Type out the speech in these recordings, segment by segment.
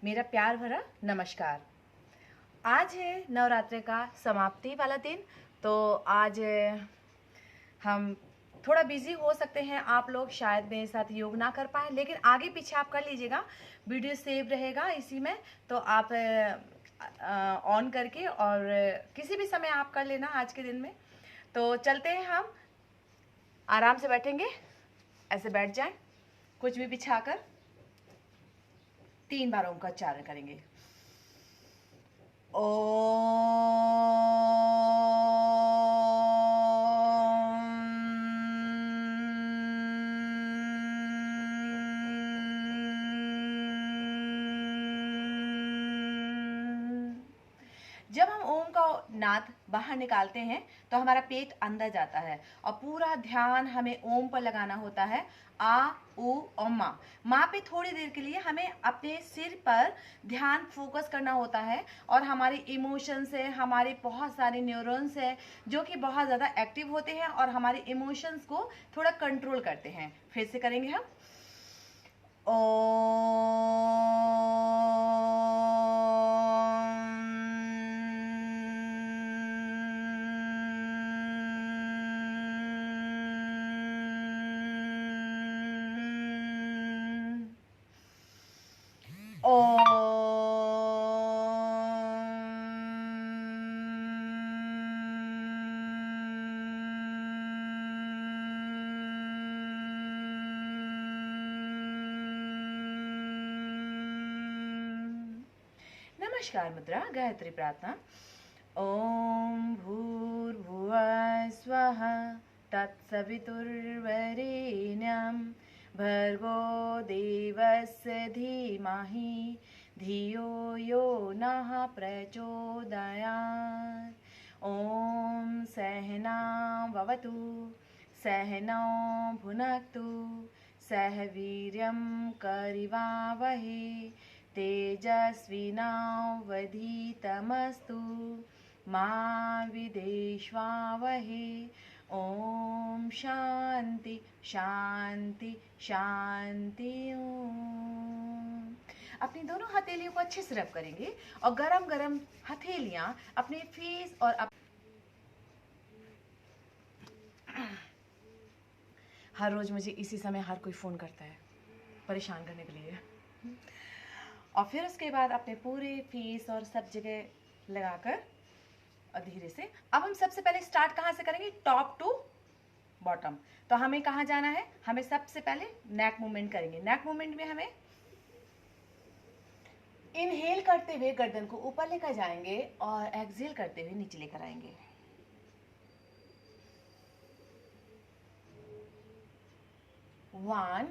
मेरा प्यार भरा नमस्कार। आज है नवरात्रि का समाप्ति वाला दिन। तो आज हम थोड़ा बिजी हो सकते हैं, आप लोग शायद मेरे साथ योग ना कर पाए, लेकिन आगे पीछे आप कर लीजिएगा, वीडियो सेव रहेगा इसी में। तो आप ऑन करके और किसी भी समय आप कर लेना आज के दिन में। तो चलते हैं, हम आराम से बैठेंगे, ऐसे बैठ जाएं, कुछ भी बिछाकर 3 बार ओम का उच्चारण करेंगे। जब हम ओम का नाद बाहर निकालते हैं तो हमारा पेट अंदर जाता है और पूरा ध्यान हमें ओम पर लगाना होता है। आ उ और माँ माँ पे थोड़ी देर के लिए हमें अपने सिर पर ध्यान फोकस करना होता है और हमारे इमोशंस है, हमारे बहुत सारे न्यूरॉन्स है जो कि बहुत ज़्यादा एक्टिव होते हैं और हमारे इमोशंस को थोड़ा कंट्रोल करते हैं। फिर से करेंगे हम। नमस्कार मुद्रा गायत्री प्रार्थना। ओम भूर्भुवः स्वः तत्सवितुर्वरेण्यं भर्गो देवस्य धीमहि धियो यो नः प्रचोदयात्। ओम सहना भवतु सहनौ भुनक्तु सह वीर्यं करवावहै तेजस्विनावधीतमस्तु मा विद्विषावहै। ओम शांति शांति शांति। ओम। अपनी दोनों हथेलियों को अच्छे से रब करेंगे और गरम गरम हथेलियां अपने फेस और हर रोज मुझे इसी समय हर कोई फोन करता है परेशान करने के लिए, और फिर उसके बाद अपने पूरे फेस और सब जगह लगाकर और धीरे से। अब हम सबसे पहले स्टार्ट कहाँ से करेंगे? Top to bottom. तो हमें कहाँ जाना है? हमें सबसे पहले नेक मूवमेंट करेंगे। नेक मूवमेंट में हमें इनहेल करते हुए गर्दन को ऊपर लेकर जाएंगे और एक्सहेल करते हुए नीचे लेकर आएंगे। 1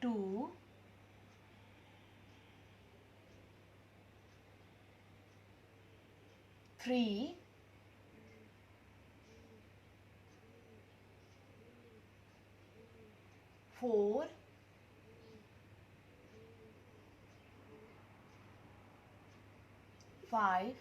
2 3 4 5।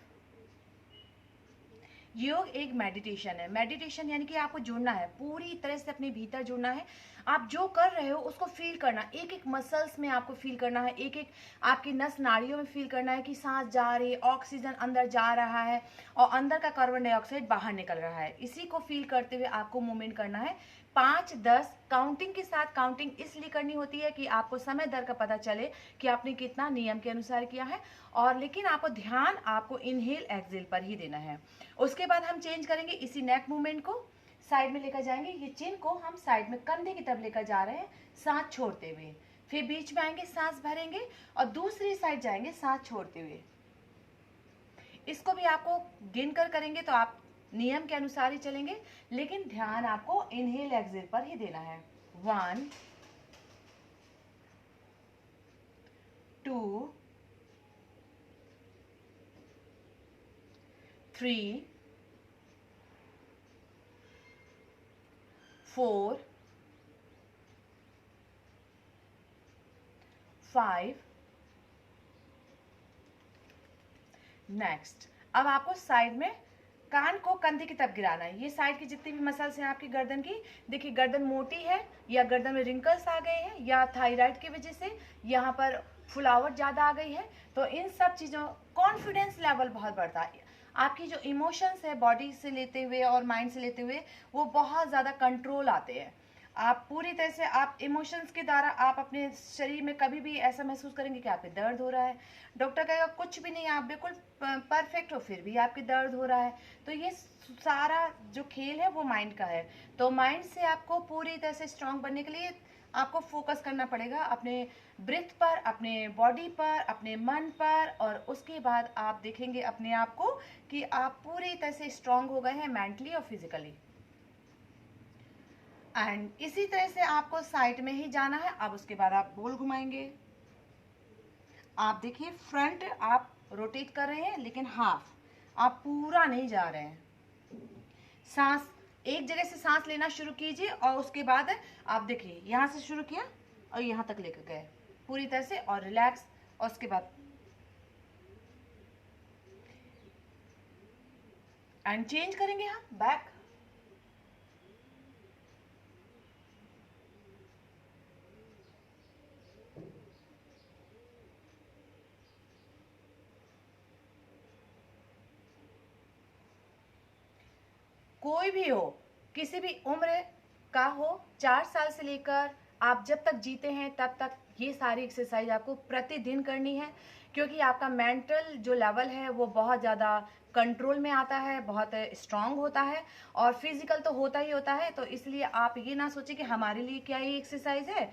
योग एक मेडिटेशन है। मेडिटेशन यानी कि आपको जुड़ना है, पूरी तरह से अपने भीतर जुड़ना है। आप जो कर रहे हो उसको फील करना, एक एक मसल्स में आपको फील करना है, एक एक आपकी नस नाड़ियों में फील करना है कि सांस जा रही है, ऑक्सीजन अंदर जा रहा है और अंदर का कार्बन डाइऑक्साइड बाहर निकल रहा है। इसी को फील करते हुए आपको मूवमेंट करना है 5-10 काउंटिंग के साथ। काउंटिंग इसलिए करनी होती है कि आपको समय दर का पता चले कि आपने कितना नियम के अनुसार किया है, और लेकिन आपको ध्यान आपको इनहेल एक्सहेल पर ही देना है। उसके बाद हम चेंज करेंगे इसी नेक मूवमेंट को, साइड में लेकर जाएंगे। ये चिन को हम साइड में कंधे की तरफ लेकर जा रहे हैं सांस छोड़ते हुए। फिर बीच में आएंगे, सांस भरेंगे और दूसरी साइड जाएंगे सांस छोड़ते हुए। इसको भी आपको गिनकर करेंगे तो आप नियम के अनुसार ही चलेंगे, लेकिन ध्यान आपको इनहेल एक्सहेल पर ही देना है। 1 2 3 4 5। नेक्स्ट, अब आपको साइड में कान को कंधे की तरफ गिराना है। ये साइड की जितनी भी मसल्स हैं आपकी गर्दन की, देखिए गर्दन मोटी है या गर्दन में रिंकल्स आ गए हैं या थायराइड की वजह से यहाँ पर फुलावट ज़्यादा आ गई है, तो इन सब चीज़ों कॉन्फिडेंस लेवल बहुत बढ़ता है। आपकी जो इमोशंस है बॉडी से लेते हुए और माइंड से लेते हुए वो बहुत ज़्यादा कंट्रोल आते हैं। आप पूरी तरह से आप इमोशंस के द्वारा आप अपने शरीर में कभी भी ऐसा महसूस करेंगे कि आपके दर्द हो रहा है, डॉक्टर कहेगा कुछ भी नहीं, आप बिल्कुल परफेक्ट हो, फिर भी आपके दर्द हो रहा है। तो ये सारा जो खेल है वो माइंड का है। तो माइंड से आपको पूरी तरह से स्ट्रांग बनने के लिए आपको फोकस करना पड़ेगा अपने ब्रीथ पर, अपने बॉडी पर, अपने मन पर, और उसके बाद आप देखेंगे अपने आप को कि आप पूरी तरह से स्ट्रांग हो गए हैं मेंटली और फिजिकली। एंड इसी तरह से आपको साइड में ही जाना है। अब उसके बाद आप गोल घुमाएंगे। आप देखिए फ्रंट आप रोटेट कर रहे हैं लेकिन हाफ, आप पूरा नहीं जा रहे हैं। सांस एक जगह से सांस लेना शुरू कीजिए और उसके बाद आप देखिए यहां से शुरू किया और यहां तक लेकर गए पूरी तरह से और रिलैक्स, और उसके बाद एंड चेंज करेंगे हम बैक। कोई भी हो, किसी भी उम्र का हो, 4 साल से लेकर आप जब तक जीते हैं तब तक ये सारी एक्सरसाइज आपको प्रतिदिन करनी है, क्योंकि आपका मेंटल जो लेवल है वो बहुत ज़्यादा कंट्रोल में आता है, बहुत स्ट्रांग होता है, और फिजिकल तो होता ही होता है। तो इसलिए आप ये ना सोचें कि हमारे लिए क्या ये एक्सरसाइज है।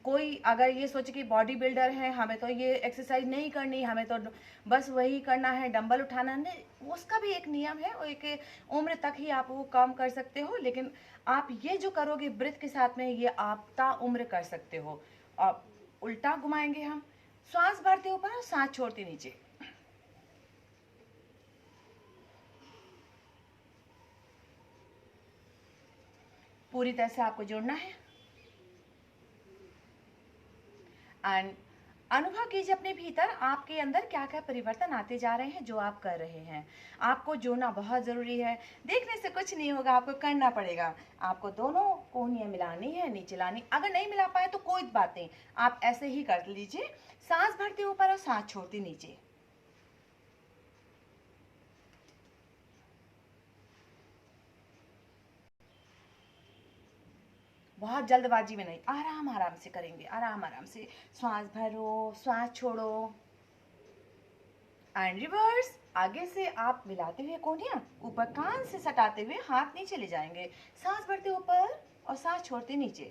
कोई अगर ये सोचे कि बॉडी बिल्डर है, हमें तो ये एक्सरसाइज नहीं करनी, हमें तो बस वही करना है, डंबल उठाना नहीं, उसका भी एक नियम है और एक उम्र तक ही आप वो काम कर सकते हो। लेकिन आप ये जो करोगे ब्रीथ के साथ में, ये आप ताउम्र कर सकते हो। अब उल्टा घुमाएंगे हम, श्वास भरते ऊपर और सांस छोड़ते नीचे। पूरी तरह से आपको जोड़ना है एंड अनुभव कीजिए अपने भीतर आपके अंदर क्या क्या परिवर्तन आते जा रहे हैं जो आप कर रहे हैं। आपको जोड़ना बहुत ज़रूरी है, देखने से कुछ नहीं होगा, आपको करना पड़ेगा। आपको दोनों कोहनियाँ मिलानी है, नीचे लानी। अगर नहीं मिला पाए तो कोई बात नहीं, आप ऐसे ही कर लीजिए, सांस भरते ऊपर और सांस छोड़ते नीचे। बहुत जल्दबाजी में नहीं, आराम आराम से करेंगे, आराम आराम से। श्वास भरो, श्वास छोड़ो एंड रिवर्स। आगे से आप मिलाते हुए कोहनियां ऊपर कान से सटाते हुए हाथ नीचे ले जाएंगे, सांस भरते ऊपर और सांस छोड़ते नीचे।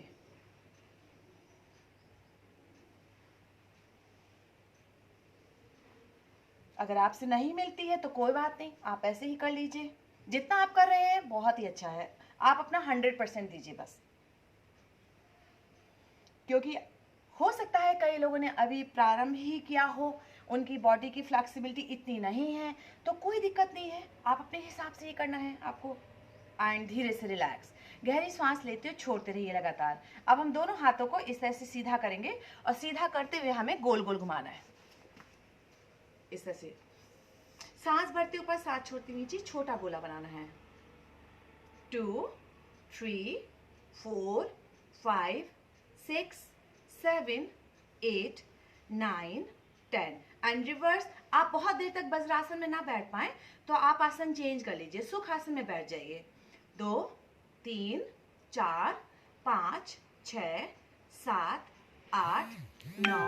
अगर आपसे नहीं मिलती है तो कोई बात नहीं, आप ऐसे ही कर लीजिए। जितना आप कर रहे हैं बहुत ही अच्छा है, आप अपना 100% दीजिए बस। क्योंकि हो सकता है कई लोगों ने अभी प्रारंभ ही किया हो, उनकी बॉडी की फ्लेक्सिबिलिटी इतनी नहीं है, तो कोई दिक्कत नहीं है, आप अपने हिसाब से ही करना है आपको। एंड धीरे से रिलैक्स, गहरी सांस लेते हुए छोड़ते रहिए लगातार। अब हम दोनों हाथों को इस तरह से सीधा करेंगे और सीधा करते हुए हमें गोल गोल घुमाना है, इस तरह से। सांस भरते ऊपर, सांस छोड़ते नीचे, छोटा गोला बनाना है। 2 3 4 5 6 7 8 9 10 एंड रिवर्स। आप बहुत देर तक वज्रासन में ना बैठ पाए तो आप आसन चेंज कर लीजिए, सुख आसन में बैठ जाइए। 2 3 4 5 6 7 8 9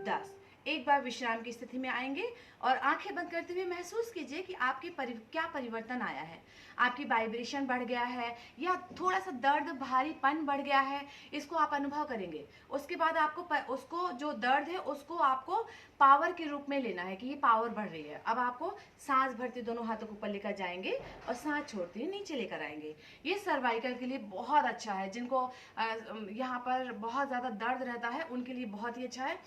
10। एक बार विश्राम की स्थिति में आएंगे और आंखें बंद करते हुए महसूस कीजिए कि आपके क्या परिवर्तन आया है। आपकी वाइब्रेशन बढ़ गया है या थोड़ा सा दर्द भारीपन बढ़ गया है, इसको आप अनुभव करेंगे। उसके बाद आपको उसको जो दर्द है उसको आपको पावर के रूप में लेना है कि ये पावर बढ़ रही है। अब आपको सांस भरते दोनों हाथों को ऊपर लेकर जाएंगे और सांस छोड़ते नीचे लेकर आएंगे। ये सर्वाइकल के लिए बहुत अच्छा है, जिनको यहाँ पर बहुत ज़्यादा दर्द रहता है उनके लिए बहुत ही अच्छा है।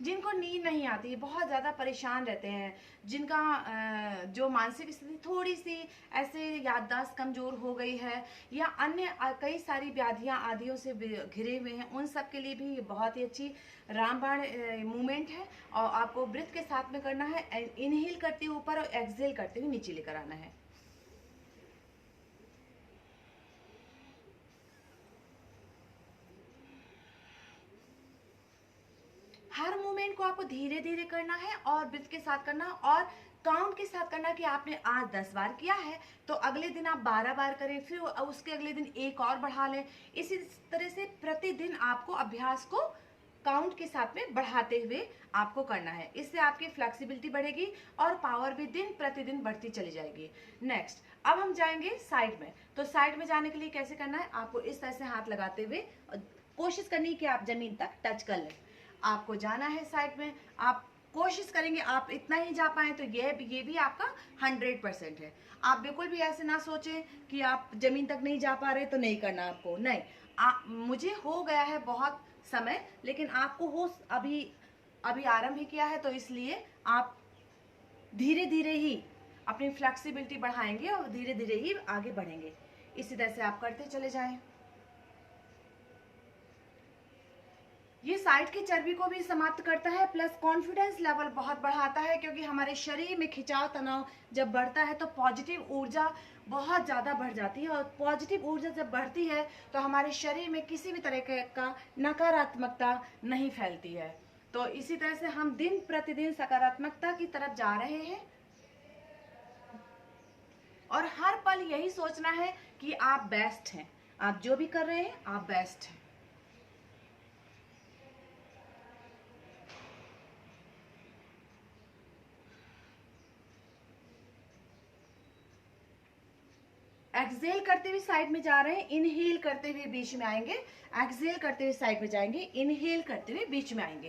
जिनको नींद नहीं आती, बहुत ज़्यादा परेशान रहते हैं, जिनका जो मानसिक स्थिति थोड़ी सी ऐसे याददाश्त कमज़ोर हो गई है, या अन्य कई सारी व्याधियां आदियों से घिरे हुए हैं, उन सब के लिए भी ये बहुत ही अच्छी रामबाण मूवमेंट है। और आपको ब्रेथ के साथ में करना है, इनहेल करते हुए ऊपर और एक्सहेल करते हुए नीचे लेकर आना है। हर मूवमेंट को आपको धीरे धीरे करना है और ब्रीथ के साथ करना, और काउंट के साथ करना कि आपने आज 10 बार किया है तो अगले दिन आप 12 बार करें, फिर उसके अगले दिन एक और बढ़ा लें। इसी तरह से प्रतिदिन आपको अभ्यास को काउंट के साथ में बढ़ाते हुए आपको करना है। इससे आपकी फ्लेक्सिबिलिटी बढ़ेगी और पावर भी दिन प्रतिदिन बढ़ती चली जाएगी। नेक्स्ट, अब हम जाएंगे साइड में। तो साइड में जाने के लिए कैसे करना है, आपको इस तरह से हाथ लगाते हुए कोशिश करनी है कि आप जमीन तक टच कर लें। आपको जाना है साइड में, आप कोशिश करेंगे, आप इतना ही जा पाए तो ये भी आपका 100% है। आप बिल्कुल भी ऐसे ना सोचें कि आप जमीन तक नहीं जा पा रहे तो नहीं करना आपको, नहीं। मुझे हो गया है बहुत समय, लेकिन आपको हो अभी आरंभ ही किया है, तो इसलिए आप धीरे धीरे ही अपनी फ्लेक्सिबिलिटी बढ़ाएंगे और धीरे धीरे ही आगे बढ़ेंगे। इसी तरह से आप करते चले जाएं। ये साइड की चर्बी को भी समाप्त करता है, प्लस कॉन्फिडेंस लेवल बहुत बढ़ाता है, क्योंकि हमारे शरीर में खिंचाव तनाव जब बढ़ता है तो पॉजिटिव ऊर्जा बहुत ज़्यादा बढ़ जाती है, और पॉजिटिव ऊर्जा जब बढ़ती है तो हमारे शरीर में किसी भी तरह का नकारात्मकता नहीं फैलती है। तो इसी तरह से हम दिन प्रतिदिन सकारात्मकता की तरफ जा रहे हैं, और हर पल यही सोचना है कि आप बेस्ट हैं, आप जो भी कर रहे हैं आप बेस्ट हैं। एक्सहेल करते हुए साइड में जा रहे हैं, इनहेल करते हुए बीच में आएंगे, एक्सहेल करते हुए साइड में जाएंगे, इनहेल करते हुए बीच में आएंगे।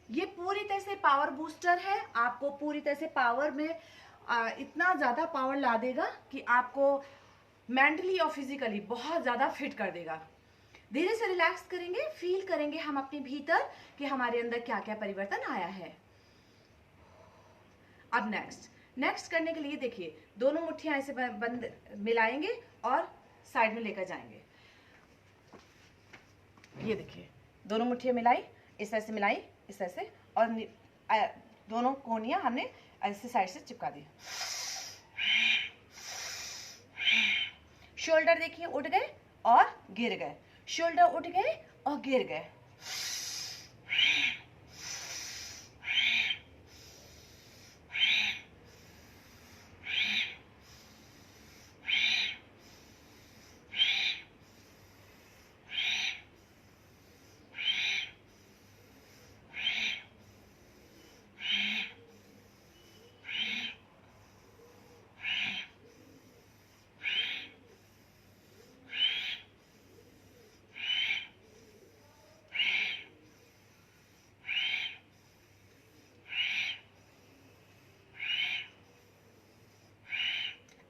ये पूरी तरह से पावर बूस्टर है, आपको पूरी तरह से पावर में इतना ज्यादा पावर ला देगा कि आपको मेंटली और फिजिकली बहुत ज्यादा फिट कर देगा। धीरे से रिलैक्स करेंगे, फील करेंगे हम अपने भीतर कि हमारे अंदर क्या क्या परिवर्तन आया है। अब नेक्स्ट करने के लिए देखिए, दोनों मुट्ठियां ऐसे बंद मिलाएंगे और साइड में लेकर जाएंगे। ये देखिए, दोनों मुट्ठियां मिलाई, इस तरह से मिलाई, इस तरह से, और दोनों कोनियां हमने ऐसे साइड से चिपका दी। शोल्डर देखिए उठ गए और गिर गए, शोल्डर उठ गए और गिर गए।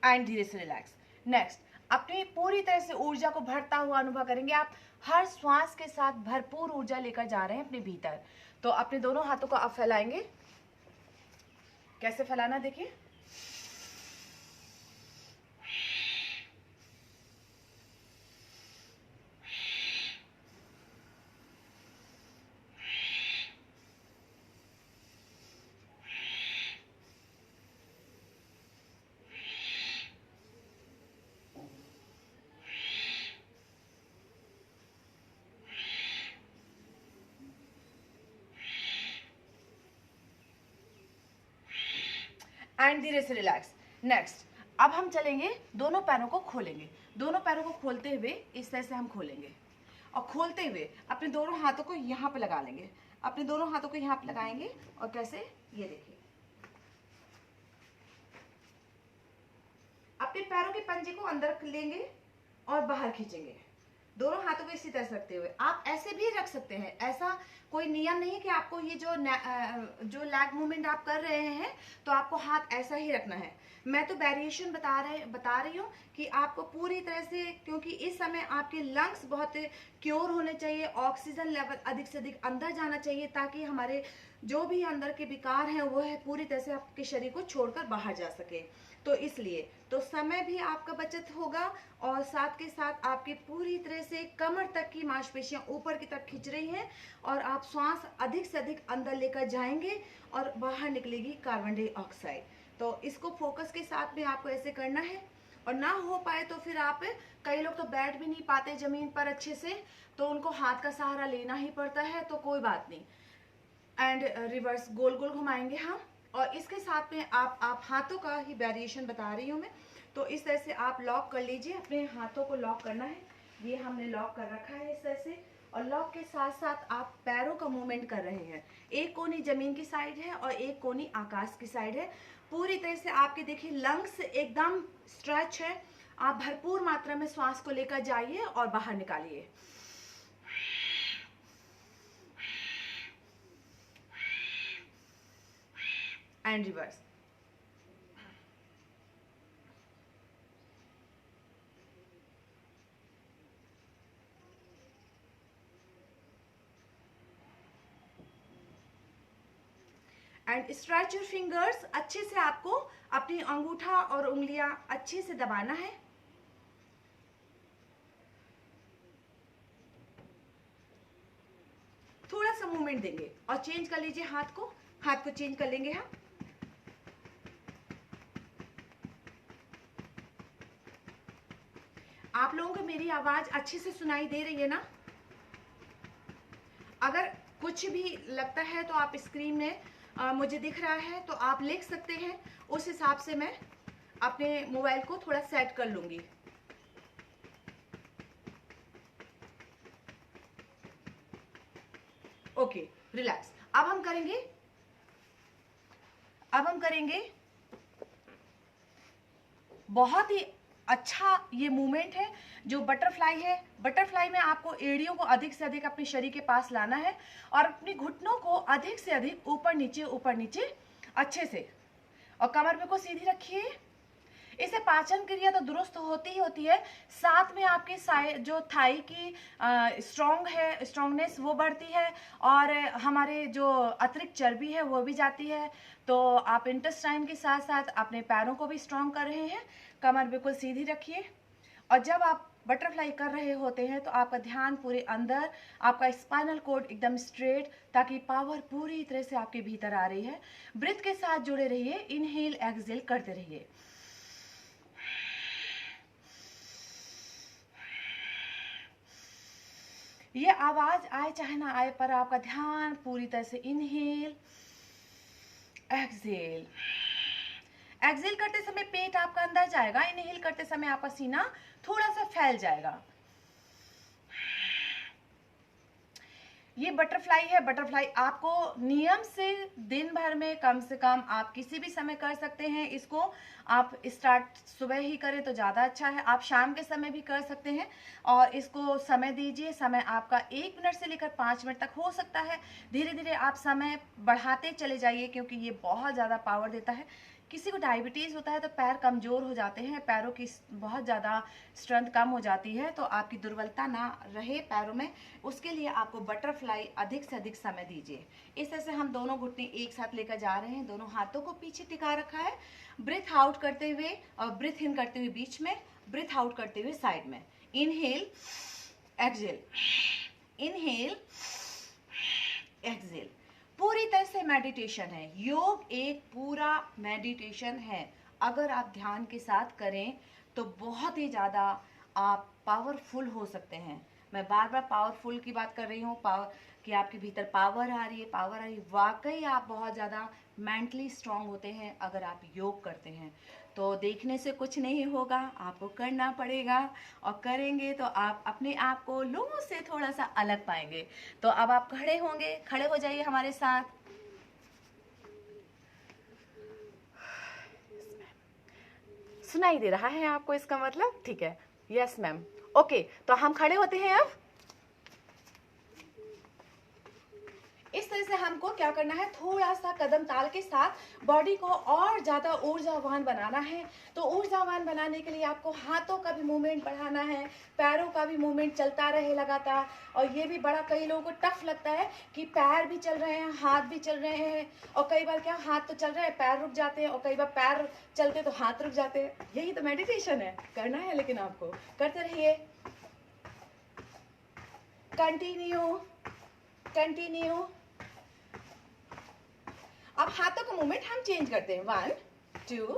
एंड धीरे से रिलैक्स। नेक्स्ट, अपनी पूरी तरह से ऊर्जा को भरता हुआ अनुभव करेंगे। आप हर श्वास के साथ भरपूर ऊर्जा लेकर जा रहे हैं अपने भीतर। तो अपने दोनों हाथों को आप फैलाएंगे, कैसे फैलाना देखिए। एंड धीरे से रिलैक्स। नेक्स्ट, अब हम चलेंगे, दोनों पैरों को खोलेंगे। दोनों पैरों को खोलते हुए इस तरह से हम खोलेंगे, और खोलते हुए अपने दोनों हाथों को यहाँ पे लगा लेंगे। अपने दोनों हाथों को यहाँ पे लगाएंगे और कैसे, ये देखिए, अपने पैरों के पंजे को अंदर लेंगे और बाहर खींचेंगे। दोनों हाथों को इसी तरह से रखते हुए आप ऐसे भी रख सकते हैं। ऐसा कोई नियम नहीं है कि आपको ये जो लैग मूवमेंट आप कर रहे हैं तो आपको हाथ ऐसा ही रखना है। मैं तो वेरिएशन बता रही हूँ कि आपको पूरी तरह से, क्योंकि इस समय आपके लंग्स बहुत क्योर होने चाहिए, ऑक्सीजन लेवल अधिक से अधिक अंदर जाना चाहिए, ताकि हमारे जो भी अंदर के विकार हैं वो है पूरी तरह से आपके शरीर को छोड़कर बाहर जा सके। तो इसलिए तो समय भी आपका बचत होगा और साथ के साथ आपकी पूरी तरह से कमर तक की मांसपेशियां ऊपर की तरफ खिंच रही हैं और आप श्वास अधिक से अधिक अंदर लेकर जाएंगे और बाहर निकलेगी कार्बन डाइऑक्साइड। तो इसको फोकस के साथ में आपको ऐसे करना है। और ना हो पाए तो फिर आप, कई लोग तो बैठ भी नहीं पाते जमीन पर अच्छे से, तो उनको हाथ का सहारा लेना ही पड़ता है, तो कोई बात नहीं। एंड रिवर्स गोल गोल घुमाएंगे हम। और इसके साथ में आप हाथों का ही वेरिएशन बता रही हूँ मैं। तो इस तरह से आप लॉक कर लीजिए, अपने हाथों को लॉक करना है। ये हमने लॉक कर रखा है इस तरह से। और लॉक के साथ साथ आप पैरों का मूवमेंट कर रहे हैं। एक कोनी जमीन की साइड है और एक कोनी आकाश की साइड है। पूरी तरह से आपके देखिए लंग्स एकदम स्ट्रेच है। आप भरपूर मात्रा में श्वास को लेकर जाइए और बाहर निकालिए। And reverse. And stretch your fingers. अच्छे से आपको अपनी अंगूठा और उंगलियां अच्छे से दबाना है। थोड़ा सा मूवमेंट देंगे और चेंज कर लीजिए हाथ को चेंज कर लेंगे हम। आप लोगों को मेरी आवाज अच्छे से सुनाई दे रही है ना? अगर कुछ भी लगता है तो आप स्क्रीन में मुझे दिख रहा है तो आप लिख सकते हैं, उस हिसाब से मैं अपने मोबाइल को थोड़ा सेट कर लूंगी। Okay, relax. अब हम करेंगे बहुत ही अच्छा ये मूवमेंट है जो बटरफ्लाई है। बटरफ्लाई में आपको एड़ियों को अधिक से अधिक अपने शरीर के पास लाना है और अपने घुटनों को अधिक से अधिक ऊपर नीचे अच्छे से, और कमर पे को सीधी रखिए। इससे पाचन क्रिया तो दुरुस्त होती ही होती है, साथ में आपकी जो थाई की स्ट्रॉन्गनेस वो बढ़ती है और हमारे जो अतिरिक्त चर्बी है वो भी जाती है। तो आप इंटेस्टाइन के साथ साथ अपने पैरों को भी स्ट्रॉन्ग कर रहे हैं। कमर बिल्कुल सीधी रखिए। और जब आप बटरफ्लाई कर रहे होते हैं तो आपका ध्यान पूरे अंदर, आपका स्पाइनल कोड एकदम स्ट्रेट, ताकि पावर पूरी तरह से आपके भीतर आ रही है। ब्रीथ के साथ जुड़े रहिए, इनहेल एक्सहेल करते रहिए। ये आवाज आए चाहे ना आए, पर आपका ध्यान पूरी तरह से इनहेल एक्सहेल। एक्सहेल करते समय पेट आपका अंदर जाएगा, इनहेल करते समय आपका सीना थोड़ा सा फैल जाएगा। ये बटरफ्लाई है। बटरफ्लाई आपको नियम से दिन भर में कम से कम आप किसी भी समय कर सकते हैं। इसको आप स्टार्ट सुबह ही करें तो ज़्यादा अच्छा है, आप शाम के समय भी कर सकते हैं। और इसको समय दीजिए, समय आपका 1 मिनट से लेकर 5 मिनट तक हो सकता है। धीरे धीरे आप समय बढ़ाते चले जाइए, क्योंकि ये बहुत ज़्यादा पावर देता है। किसी को डायबिटीज़ होता है तो पैर कमज़ोर हो जाते हैं, पैरों की बहुत ज़्यादा स्ट्रेंथ कम हो जाती है, तो आपकी दुर्बलता ना रहे पैरों में, उसके लिए आपको बटरफ्लाई अधिक से अधिक समय दीजिए। इस तरह से हम दोनों घुटने एक साथ लेकर जा रहे हैं, दोनों हाथों को पीछे टिका रखा है। ब्रीथ आउट करते हुए और ब्रीथ इन करते हुए बीच में, ब्रीथ आउट करते हुए साइड में। Inhale exhale, inhale exhale. पूरी तरह से मेडिटेशन है। योग एक पूरा मेडिटेशन है। अगर आप ध्यान के साथ करें तो बहुत ही ज़्यादा आप पावरफुल हो सकते हैं। मैं बार बार पावरफुल की बात कर रही हूँ, पावर कि आपके भीतर पावर आ रही है, वाकई आप बहुत ज़्यादा मेंटली स्ट्रांग होते हैं अगर आप योग करते हैं। तो देखने से कुछ नहीं होगा, आपको करना पड़ेगा, और करेंगे तो आप अपने आप को लोगों से थोड़ा सा अलग पाएंगे। तो अब आप खड़े होंगे, खड़े हो जाइए हमारे साथ। सुनाई दे रहा है आपको इसका मतलब? ठीक है, यस मैम। ओके, तो हम खड़े होते हैं अब। इस तरह से हमको क्या करना है, थोड़ा सा कदम ताल के साथ बॉडी को और ज़्यादा ऊर्जावान बनाना है। तो ऊर्जावान बनाने के लिए आपको हाथों का भी मूवमेंट बढ़ाना है, पैरों का भी मूवमेंट चलता रहे लगातार। और ये भी बड़ा कई लोगों को टफ लगता है कि पैर भी चल रहे हैं, हाथ भी चल रहे हैं, और कई बार क्या हाथ तो चल रहे हैं, पैर रुक जाते हैं, और कई बार पैर चलते तो हाथ रुक जाते हैं। यही तो मेडिटेशन है, करना है लेकिन आपको करते रहिए। Continue continue. अब हाथों का मूवमेंट हम चेंज करते हैं। 1 2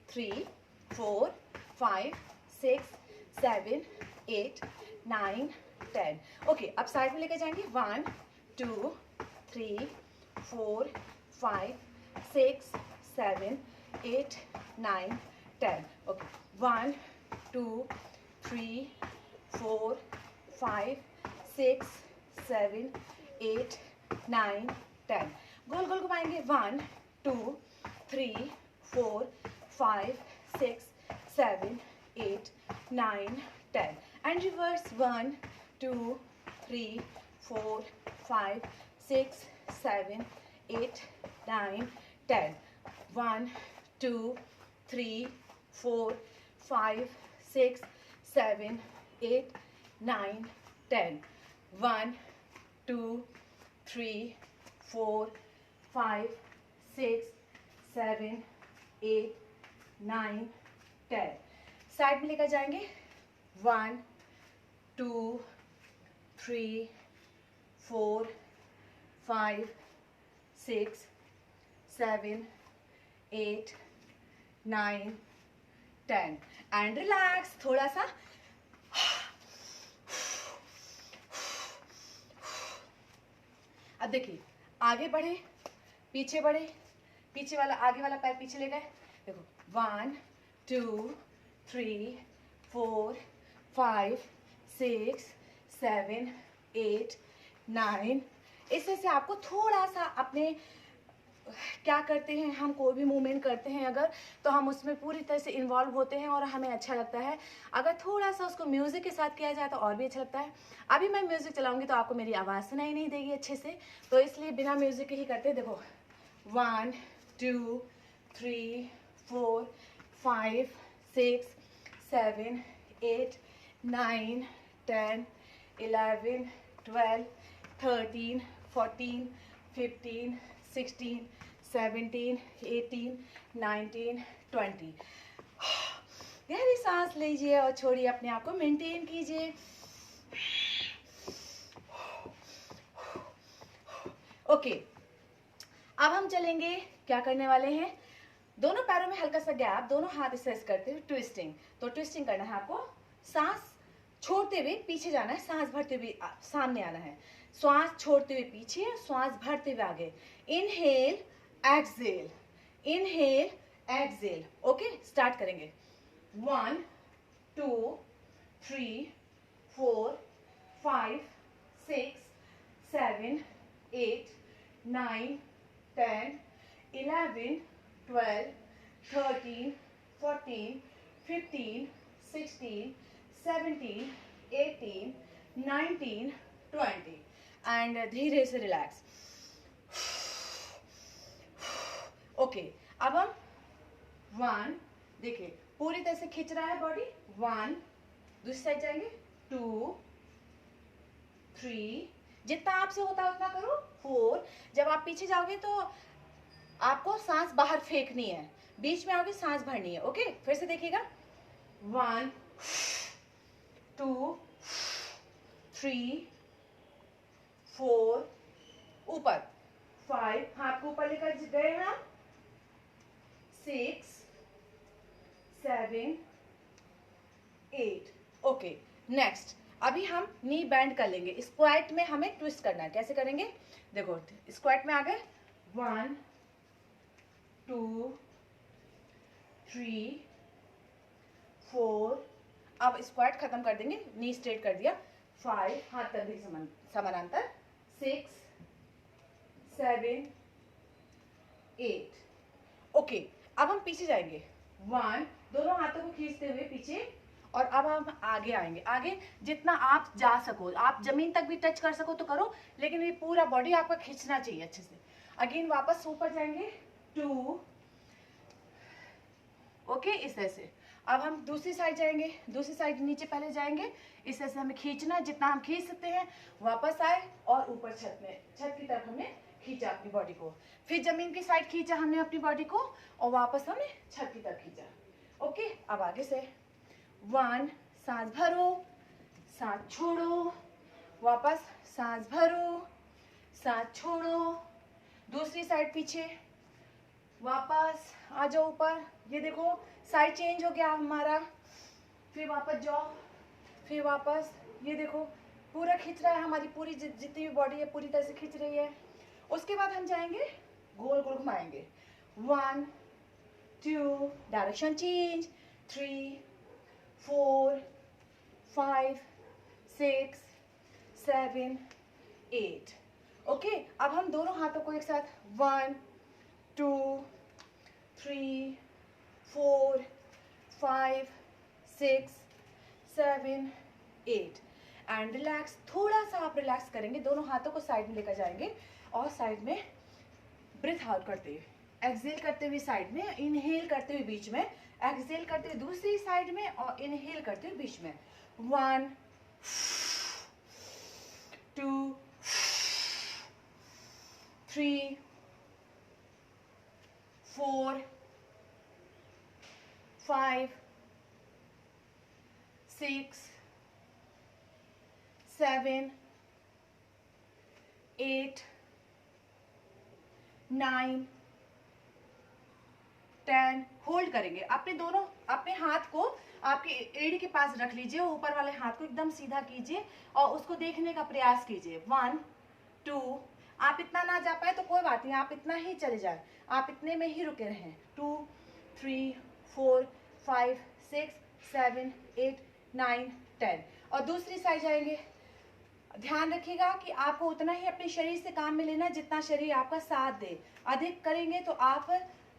3 4 5 6 7 8 9 10। ओके, अब साइड में लेकर जाएंगे। 1 2 3 4 5 6 7 8 9 10। ओके, 1 2 3 4 5 6 7 8 9 10। गोल गोल घुमाएंगे। 1 2 3 4 5 6 7 8 9 10। And reverse. 1 2 3 4 5 6 7 8 9 10। 1 2 3 4 5 6 7 8 9 10। 1 2 3 4 5 6 7 8 9 10। साइड में लेकर जाएंगे। 1 2 3 4 5 6 7 8 9 10। एंड रिलैक्स थोड़ा सा। अब देखिए, आगे बढ़े, पीछे बढ़े, पीछे वाला आगे वाला पैर पीछे ले गए। देखो 1 2 3 4 5 6 7 8 9। इस तरह से आपको थोड़ा सा अपने, क्या करते हैं हम, कोई भी मूवमेंट करते हैं अगर, तो हम उसमें पूरी तरह से इन्वॉल्व होते हैं और हमें अच्छा लगता है। अगर थोड़ा सा उसको म्यूजिक के साथ किया जाए तो और भी अच्छा लगता है। अभी मैं म्यूजिक चलाऊंगी तो आपको मेरी आवाज़ सुनाई नहीं देगी अच्छे से, तो इसलिए बिना म्यूजिक के ही करते हैं। देखो 1 2 3 4 5 6 7 8 9 10 11 12 13 14 15 16 17 18 19 20। गहरी सांस लीजिए और छोड़िए, अपने आप को मेंटेन कीजिए। ओके, अब हम चलेंगे, क्या करने वाले हैं, दोनों पैरों में हल्का सा गैप, दोनों हाथ स्ट्रेच करते हुए ट्विस्टिंग। तो ट्विस्टिंग करना है आपको, सांस छोड़ते हुए पीछे जाना है, सांस भरते हुए सामने आना है, श्वास छोड़ते हुए पीछे, श्वास भरते हुए आगे। Inhale exhale, inhale exhale. Okay, start करेंगे। 1 2 3 4 5 6 7 8 9 10 11 12 13 14 15 16 17 18 19 20। एंड धीरे से रिलैक्स। ओके, अब हम 1, देखिए पूरी तरह से खींच रहा है बॉडी। 1, दूसरी साइड जाएंगे। 2 3, जितना आपसे होता है उतना करो। 4, जब आप पीछे जाओगे तो आपको सांस बाहर फेंकनी है, बीच में आओगे सांस भरनी है। ओके, फिर से देखिएगा। 1 2 3 4, ऊपर 5, हाथ को ऊपर लेकर गए हम। 6 7 8। ओके, नेक्स्ट अभी हम नी बैंड कर लेंगे। स्क्वाट में हमें ट्विस्ट करना है। कैसे करेंगे, देखो स्क्वाट में आ गए। 1 2 3 4। अब स्क्वाट खत्म कर देंगे, नी स्ट्रेट कर दिया। 5, हाथ कंधे समानांतर। 6 7 8। ओके, अब हम पीछे जाएंगे। 1, दोनों हाथों को खींचते हुए पीछे, और अब हम आगे आएंगे, आगे जितना आप जा सको, आप जमीन तक भी टच कर सको तो करो, लेकिन ये पूरा बॉडी आपका खींचना चाहिए अच्छे से। अगेन वापस ऊपर जाएंगे, 2, ओके, इस तरह से। अब हम दूसरी साइड जाएंगे, दूसरी साइड नीचे पहले जाएंगे, इस तरह से हमें खींचना है जितना हम खींच सकते हैं। वापस आए और ऊपर छत में, छत की तरफ हमने खींचा अपनी बॉडी को, फिर जमीन की साइड खींचा हमने अपनी बॉडी को और वापस हमने छत की तरफ खींचा। ओके, अब आगे से 1, सांस भरो, सांस छोड़ो, वापस सांस भरो, सांस छोड़ो, दूसरी साइड पीछे, वापस आ जाओ ऊपर, ये देखो साइड चेंज हो गया हमारा, फिर वापस जाओ, फिर वापस, ये देखो पूरा खींच रहा है, हमारी पूरी जितनी भी बॉडी है पूरी तरह से खींच रही है। उसके बाद हम जाएंगे गोल गोल घुमाएंगे, 1, 2, डायरेक्शन चेंज, 3, 4, 5, 6, 7, 8। ओके, अब हम दोनों हाथों को एक साथ 1, 2, 3, 4, 5, 6, 7, 8 एंड रिलैक्स। थोड़ा सा आप रिलैक्स करेंगे, दोनों हाथों को साइड में लेकर जाएंगे और साइड में ब्रीथ आउट करते हुए, एक्सहेल करते हुए साइड में, इनहेल करते हुए बीच में, एक्सहेल करते हुए दूसरी साइड में और इनहेल करते हुए बीच में। 1, 2, 3, 4, 5, 6, 7, 8, 9, 10। होल्ड करेंगे, अपने दोनों अपने हाथ को आपके एड़ी के पास रख लीजिए, ऊपर वाले हाथ को एकदम सीधा कीजिए और उसको देखने का प्रयास कीजिए। 1, 2, आप इतना ना जा पाए तो कोई बात नहीं, आप इतना ही चले जाए, आप इतने में ही रुके रहें। 2, 3, 4, 5, 6, 7, 8, 9, 10। और दूसरी साइड जाएंगे। ध्यान रखिएगा कि आपको उतना ही अपने शरीर से काम में लेना जितना शरीर आपका साथ दे। अधिक करेंगे तो आप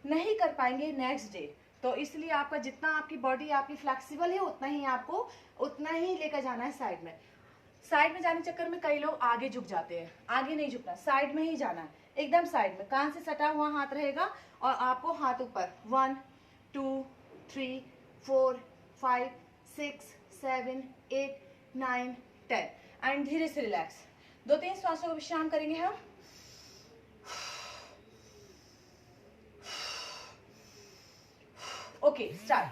नहीं कर पाएंगे नेक्स्ट डे, तो इसलिए आपका जितना आपकी बॉडी आपकी फ्लेक्सिबल है उतना ही आपको उतना ही लेकर जाना है साइड में। साइड में जाने चक्कर में कई लोग आगे झुक जाते हैं, आगे नहीं झुकना, साइड में ही जाना है, एकदम साइड में, कान से सटा हुआ हाथ रहेगा और आपको हाथ ऊपर। 1, 2, 3, 4, 5, 6, 7, 8, 9, 10 एंड धीरे से रिलैक्स। 2-3 श्वासों का विश्राम करेंगे हम। Okay, start.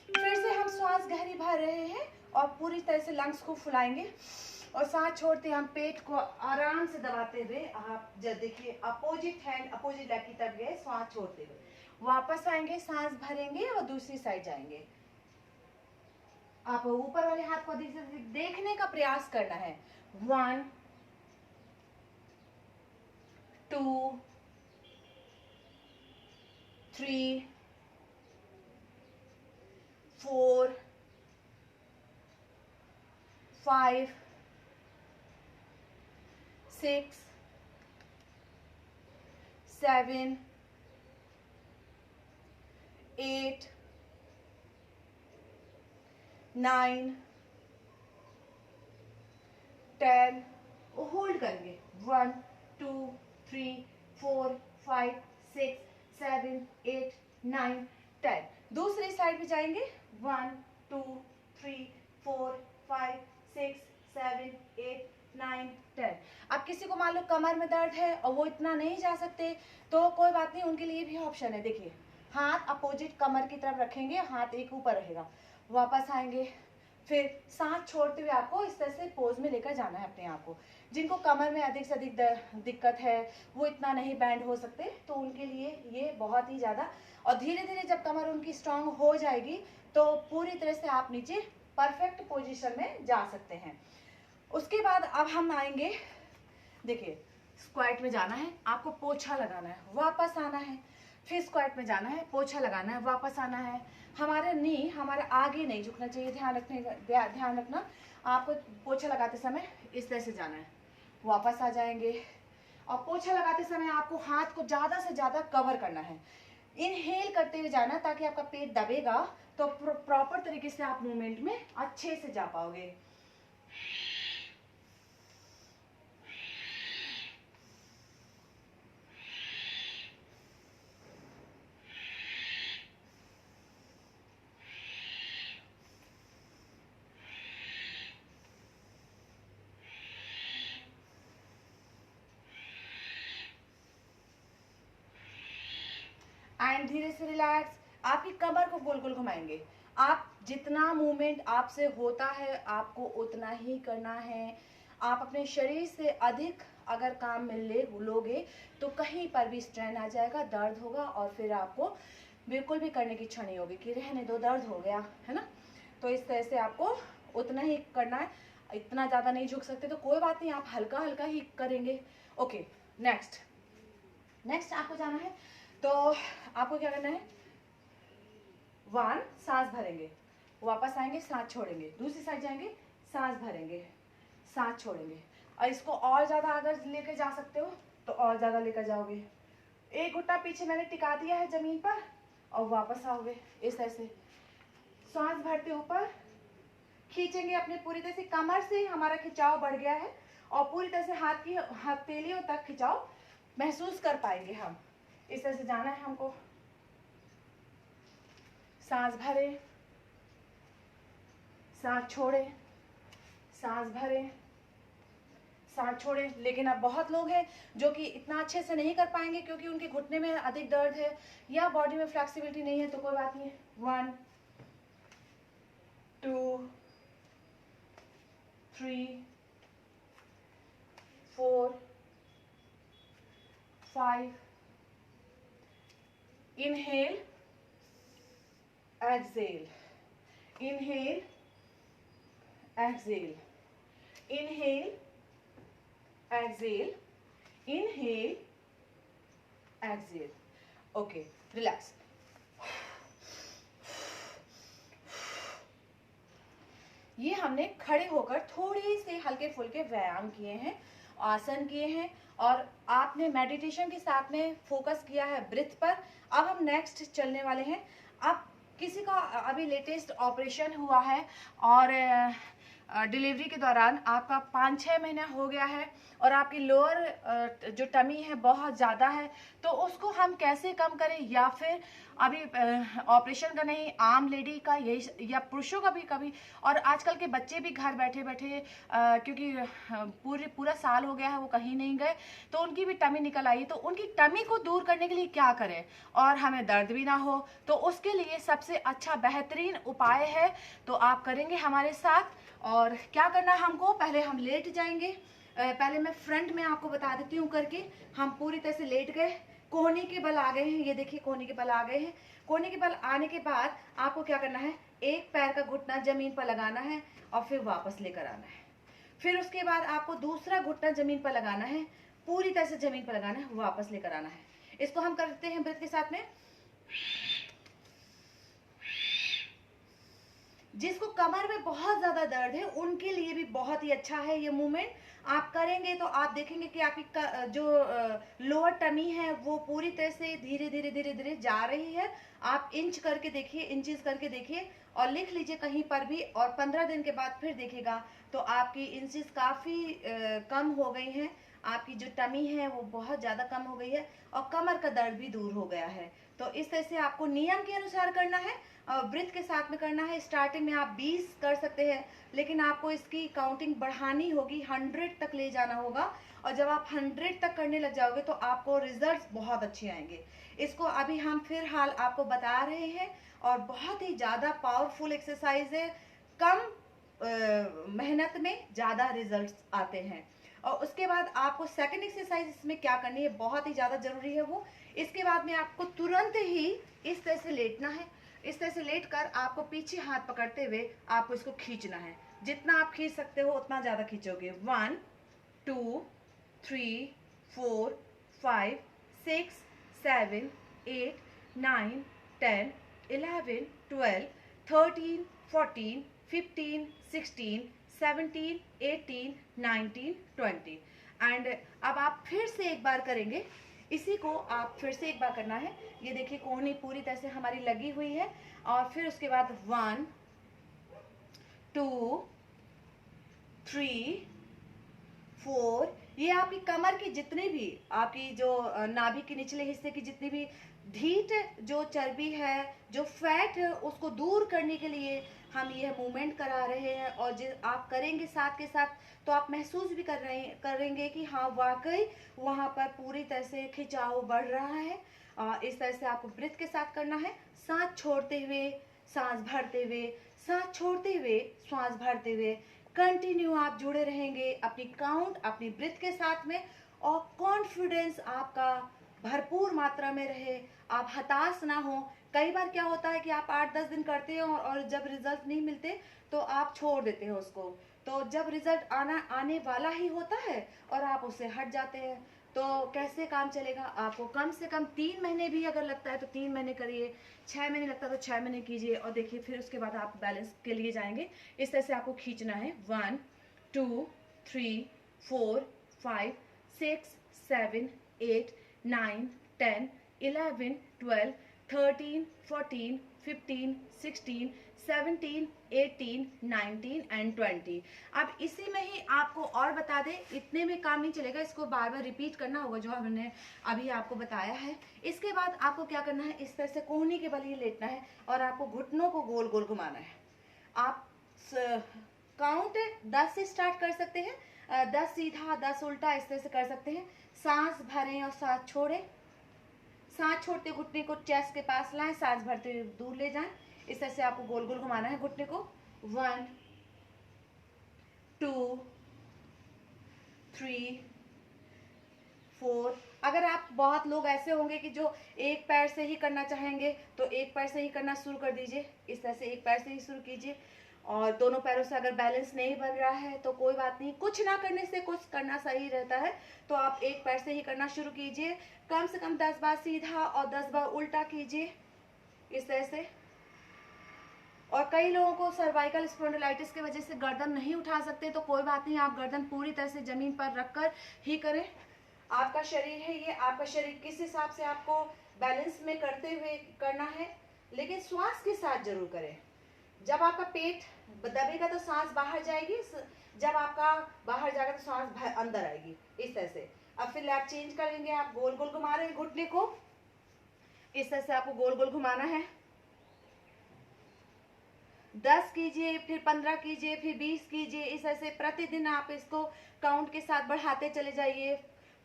फिर से हम श्वास गहरी भर रहे हैं और पूरी तरह से लंग्स को फुलाएंगे और सांस छोड़ते हम पेट को आराम से दबाते हुए, आप जब देखिए अपोजिट हैंड अपोजिट लेग की तरफ गए, सांस छोड़ते हुए वापस आएंगे, सांस भरेंगे और दूसरी साइड जाएंगे। आप ऊपर वाले हाथ को देखने का प्रयास करना है। 1, 2, 3, 4, 5, 6, 7, 8, 9, 10। होल्ड करेंगे। 1, 2, 3, 4, 5, 6, 7, 8, 9, 10। दूसरी साइड में जाएंगे। 1, 2, 3, 4, 5, 6, 7, 8, 9, 10। अब किसी को मान लो कमर में दर्द है और वो इतना नहीं जा सकते तो कोई बात नहीं, उनके लिए भी ऑप्शन है। देखिए, हाथ अपोजिट कमर की तरफ रखेंगे, हाथ एक ऊपर रहेगा, वापस आएंगे, फिर सांस छोड़ते हुए आपको इस तरह से पोज में लेकर जाना है अपने आप को। जिनको कमर में अधिक से अधिक दिक्कत है, वो इतना नहीं बैंड हो सकते, तो उनके लिए ये बहुत ही ज़्यादा। और धीरे धीरे जब कमर उनकी स्ट्रांग हो जाएगी तो पूरी तरह से आप नीचे परफेक्ट पोजीशन में जा सकते हैं। उसके बाद अब हम आएंगे, देखिए स्क्वाट में जाना है, आपको पोछा लगाना है, वापस आना है, फिर स्क्वाट में जाना है, पोछा लगाना है, वापस आना है। हमारे नी हमारे आगे नहीं झुकना चाहिए, ध्यान रखना। आपको पोछा लगाते समय इस तरह से जाना है, वापस आ जाएंगे। और पोछा लगाते समय आपको हाथ को ज़्यादा से ज़्यादा कवर करना है, इनहेल करते हुए जाना ताकि आपका पेट दबेगा तो प्रॉपर तरीके से आप मूवमेंट में अच्छे से जा पाओगे। एंड धीरे से रिलैक्स, आपकी कमर को गोल गोल घुमाएंगे। आप जितना मूवमेंट आपसे होता है आपको उतना ही करना है। आप अपने शरीर से अधिक अगर काम में लोगे तो कहीं पर भी स्ट्रेन आ जाएगा, दर्द होगा और फिर आपको बिल्कुल भी करने की इच्छा नहीं होगी कि रहने दो, दर्द हो गया है ना। तो इस तरह से आपको उतना ही करना है, इतना ज़्यादा नहीं झुक सकते तो कोई बात नहीं, आप हल्का हल्का ही करेंगे। ओके, नेक्स्ट आपको जाना है, तो आपको क्या करना है, 1 सांस भरेंगे, वापस आएंगे, सांस छोड़ेंगे, दूसरी साइड जाएंगे, सांस भरेंगे, सांस छोड़ेंगे। और इसको और ज़्यादा अगर लेके जा सकते हो तो और ज़्यादा लेकर जाओगे। एक घुटना पीछे मैंने टिका दिया है जमीन पर और वापस आओगे इस तरह से। सांस भरते ऊपर खींचेंगे अपने पूरी तरह से, कमर से हमारा खिंचाव बढ़ गया है और पूरी तरह से हाथ की हथेलियों तक खिंचाव महसूस कर पाएंगे हम। इस तरह से जाना है हमको। सांस भरे, सांस छोड़े, सांस भरे, सांस छोड़े। लेकिन अब बहुत लोग हैं जो कि इतना अच्छे से नहीं कर पाएंगे क्योंकि उनके घुटने में अधिक दर्द है या बॉडी में फ्लेक्सिबिलिटी नहीं है, तो कोई बात नहीं है। 1 2 3 4 5 Inhale, exhale, inhale, exhale, inhale, exhale, inhale, exhale. Okay, relax. ये हमने खड़े होकर थोड़े से हल्के फुल्के व्यायाम किए हैं, आसन किए हैं और आपने मेडिटेशन के साथ में फोकस किया है ब्रीथ पर। अब हम नेक्स्ट चलने वाले हैं। अब किसी का अभी लेटेस्ट ऑपरेशन हुआ है और डिलीवरी के दौरान आपका 5-6 महीना हो गया है और आपकी लोअर जो टमी है बहुत ज़्यादा है, तो उसको हम कैसे कम करें, या फिर अभी ऑपरेशन का नहीं, आम लेडी का यही या पुरुषों का भी कभी, और आजकल के बच्चे भी घर बैठे बैठे क्योंकि पूरा साल हो गया है वो कहीं नहीं गए, तो उनकी भी टमी निकल आई। तो उनकी टमी को दूर करने के लिए क्या करें और हमें दर्द भी ना हो, तो उसके लिए सबसे अच्छा बेहतरीन उपाय है, तो आप करेंगे हमारे साथ। और क्या करना हमको, पहले हम लेट जाएंगे। पहले मैं फ्रंट में आपको बता देती हूँ करके। हम पूरी तरह से लेट गए, कोहनी के बल आ गए हैं, ये देखिए कोहनी के बल आ गए हैं। कोहनी के बल आने के बाद आपको क्या करना है, एक पैर का घुटना जमीन पर लगाना है और फिर वापस लेकर आना है। फिर उसके बाद आपको दूसरा घुटना जमीन पर लगाना है, पूरी तरह से जमीन पर लगाना है, वापस लेकर आना है। इसको हम करते हैं ब्रेथ के साथ में। जिसको कमर में बहुत ज्यादा दर्द है उनके लिए भी बहुत ही अच्छा है ये मूवमेंट। आप करेंगे तो आप देखेंगे कि आपकी जो लोअर टमी है वो पूरी तरह से धीरे धीरे धीरे धीरे जा रही है। आप इंच करके देखिए, इंचेस करके देखिए और लिख लीजिए कहीं पर भी, और 15 दिन के बाद फिर देखेगा तो आपकी इंचेस काफी कम हो गई हैं। आपकी जो टमी है वो बहुत ज्यादा कम हो गई है और कमर का दर्द भी दूर हो गया है। तो इस तरह से आपको नियम के अनुसार करना है, ब्रीथ के साथ में करना है। स्टार्टिंग में आप 20 कर सकते हैं, लेकिन आपको इसकी काउंटिंग बढ़ानी होगी, 100 तक ले जाना होगा। और जब आप 100 तक करने लग जाओगे तो आपको रिजल्ट्स बहुत अच्छे आएंगे। इसको अभी हम फिलहाल आपको बता रहे हैं और बहुत ही ज़्यादा पावरफुल एक्सरसाइज है, कम मेहनत में ज़्यादा रिजल्ट्स आते हैं। और उसके बाद आपको सेकंड एक्सरसाइज इसमें क्या करनी है, बहुत ही ज़्यादा ज़रूरी है वो। इसके बाद में आपको तुरंत ही इस तरह से लेटना है। इस तरह से लेट कर आपको पीछे हाथ पकड़ते हुए आपको इसको खींचना है। जितना आप खींच सकते हो उतना ज़्यादा खींचोगे। 1 2 3 4 5 6 7 8 9 10 11 12 13 14 15 16 17 18 19 20। एंड अब आप फिर से एक बार करेंगे इसी को आप फिर से एक बार करना है। ये देखिए कोहनी पूरी तरह से हमारी लगी हुई है। और फिर उसके बाद 1 2 3 4, ये आपकी कमर की जितनी भी आपकी जो नाभि के निचले हिस्से की जितनी भी ढीठ जो चर्बी है, जो फैट है, उसको दूर करने के लिए हम यह मूवमेंट करा रहे हैं। और जो आप करेंगे साथ के साथ तो आप महसूस भी करेंगे कि हाँ वाकई वहाँ पर पूरी तरह से खिंचाव बढ़ रहा है। इस तरह से आपको ब्रीथ के साथ करना है, सांस छोड़ते हुए सांस भरते हुए, सांस छोड़ते हुए सांस भरते हुए। कंटिन्यू आप जुड़े रहेंगे अपनी काउंट, अपनी ब्रीथ के साथ में, और कॉन्फिडेंस आपका भरपूर मात्रा में रहे। आप हताश ना हो। कई बार क्या होता है कि आप 8-10 दिन करते हैं और जब रिजल्ट नहीं मिलते तो आप छोड़ देते हैं उसको। तो जब रिजल्ट आने वाला ही होता है और आप उससे हट जाते हैं, तो कैसे काम चलेगा। आपको कम से कम 3 महीने भी अगर लगता है तो 3 महीने करिए, 6 महीने लगता है तो 6 महीने कीजिए, और देखिए फिर उसके बाद आप बैलेंस के लिए जाएंगे। इस तरह से आपको खींचना है। 1 2 3 4 5 6 7 8 9 10 11 12 13 14 15 16 17 18 19 एंड 20। अब इसी में ही आपको और बता दें, इतने में काम नहीं चलेगा, इसको बार बार रिपीट करना होगा जो हमने अभी आपको बताया है। इसके बाद आपको क्या करना है, इस तरह से कोहनी के बल ही लेटना है और आपको घुटनों को गोल गोल घुमाना है। आप काउंट 10 से स्टार्ट कर सकते हैं, 10 सीधा 10 उल्टा इस तरह से कर सकते हैं। सांस भरें और सांस छोड़ें। सांस छोड़ते घुटने को चेस्ट के पास लाएं, सांस भरते हुए दूर ले जाएं। इस तरह से आपको गोल गोल घुमाना है घुटने को। 1 2 3 4। अगर आप बहुत लोग ऐसे होंगे कि जो एक पैर से ही करना चाहेंगे तो एक पैर से ही करना शुरू कर दीजिए। इस तरह से एक पैर से ही शुरू कीजिए। और दोनों पैरों से अगर बैलेंस नहीं बन रहा है तो कोई बात नहीं, कुछ ना करने से कुछ करना सही रहता है। तो आप एक पैर से ही करना शुरू कीजिए। कम से कम 10 बार सीधा और 10 बार उल्टा कीजिए इस तरह से। और कई लोगों को सर्वाइकल स्पॉन्डिलाइटिस की वजह से गर्दन नहीं उठा सकते, तो कोई बात नहीं, आप गर्दन पूरी तरह से जमीन पर रखकर ही करें। आपका शरीर है ये, आपका शरीर किस हिसाब से आपको बैलेंस में करते हुए करना है, लेकिन श्वास के साथ जरूर करें। जब आपका पेट दबेगा तो सांस बाहर जाएगी, जब आपका बाहर जाएगा तो सांस अंदर आएगी, इस तरह से। अब फिर आप चेंज करेंगे, आप गोल गोल घुमा रहे हैं घुटने को, इस तरह से आपको गोल गोल घुमाना है। 10 कीजिए, फिर 15 कीजिए, फिर 20 कीजिए। इस तरह से प्रतिदिन आप इसको काउंट के साथ बढ़ाते चले जाइए।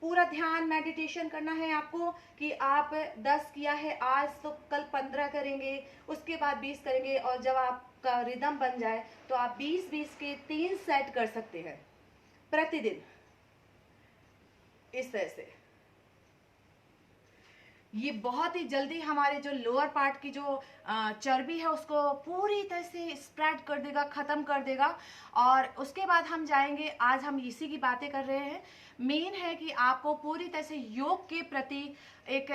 पूरा ध्यान मेडिटेशन करना है आपको कि आप 10 किया है आज तो कल 15 करेंगे, उसके बाद 20 करेंगे, और जब आपका रिदम बन जाए तो आप 20-20 के 3 सेट कर सकते हैं प्रतिदिन इस तरह से। ये बहुत ही जल्दी हमारे जो लोअर पार्ट की जो चर्बी है उसको पूरी तरह से स्प्रेड कर देगा, ख़त्म कर देगा। और उसके बाद हम जाएंगे, आज हम इसी की बातें कर रहे हैं। मेन है कि आपको पूरी तरह से योग के प्रति एक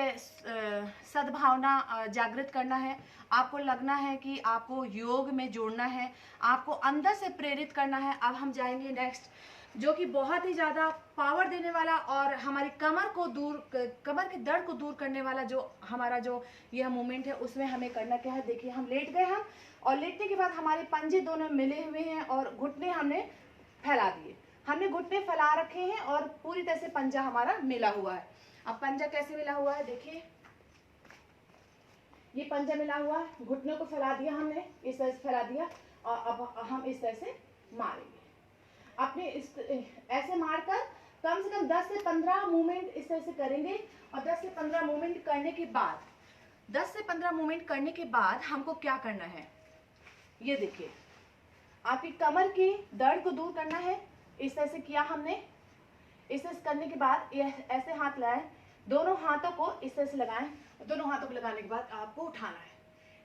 सद्भावना जागृत करना है। आपको लगना है कि आपको योग में जोड़ना है, आपको अंदर से प्रेरित करना है। अब हम जाएंगे नेक्स्ट, जो कि बहुत ही ज़्यादा पावर देने वाला और हमारी कमर के दर्द को दूर करने वाला जो हमारा जो यह मूवमेंट है, उसमें हमें करना क्या है। देखिए हम लेट गए हम, और लेटने के बाद हमारे पंजे दोनों मिले हुए हैं और घुटने हमने फैला दिए। हमने घुटने फैला रखे हैं और पूरी तरह से पंजा हमारा मिला हुआ है। अब पंजा कैसे मिला हुआ है, देखिए ये पंजा मिला हुआ है, घुटनों को फैला दिया हमने, इस तरह से फैला दिया, और अब हम इस तरह से मारेंगे अपने ऐसे मारकर कम से कम 10 से 15 मूवमेंट इस तरह से करेंगे। और 10 से 15 मूवमेंट करने के बाद 10 से 15 मूवमेंट करने के बाद हमको क्या करना है, ये देखिए आपकी कमर की दर्द को दूर करना है। इस तरह से किया हमने। इस तरह से करने के बाद ऐसे हाथ लाए, दोनों हाथों को इस तरह से लगाएं, दोनों हाथों को लगाने के बाद आपको उठाना है,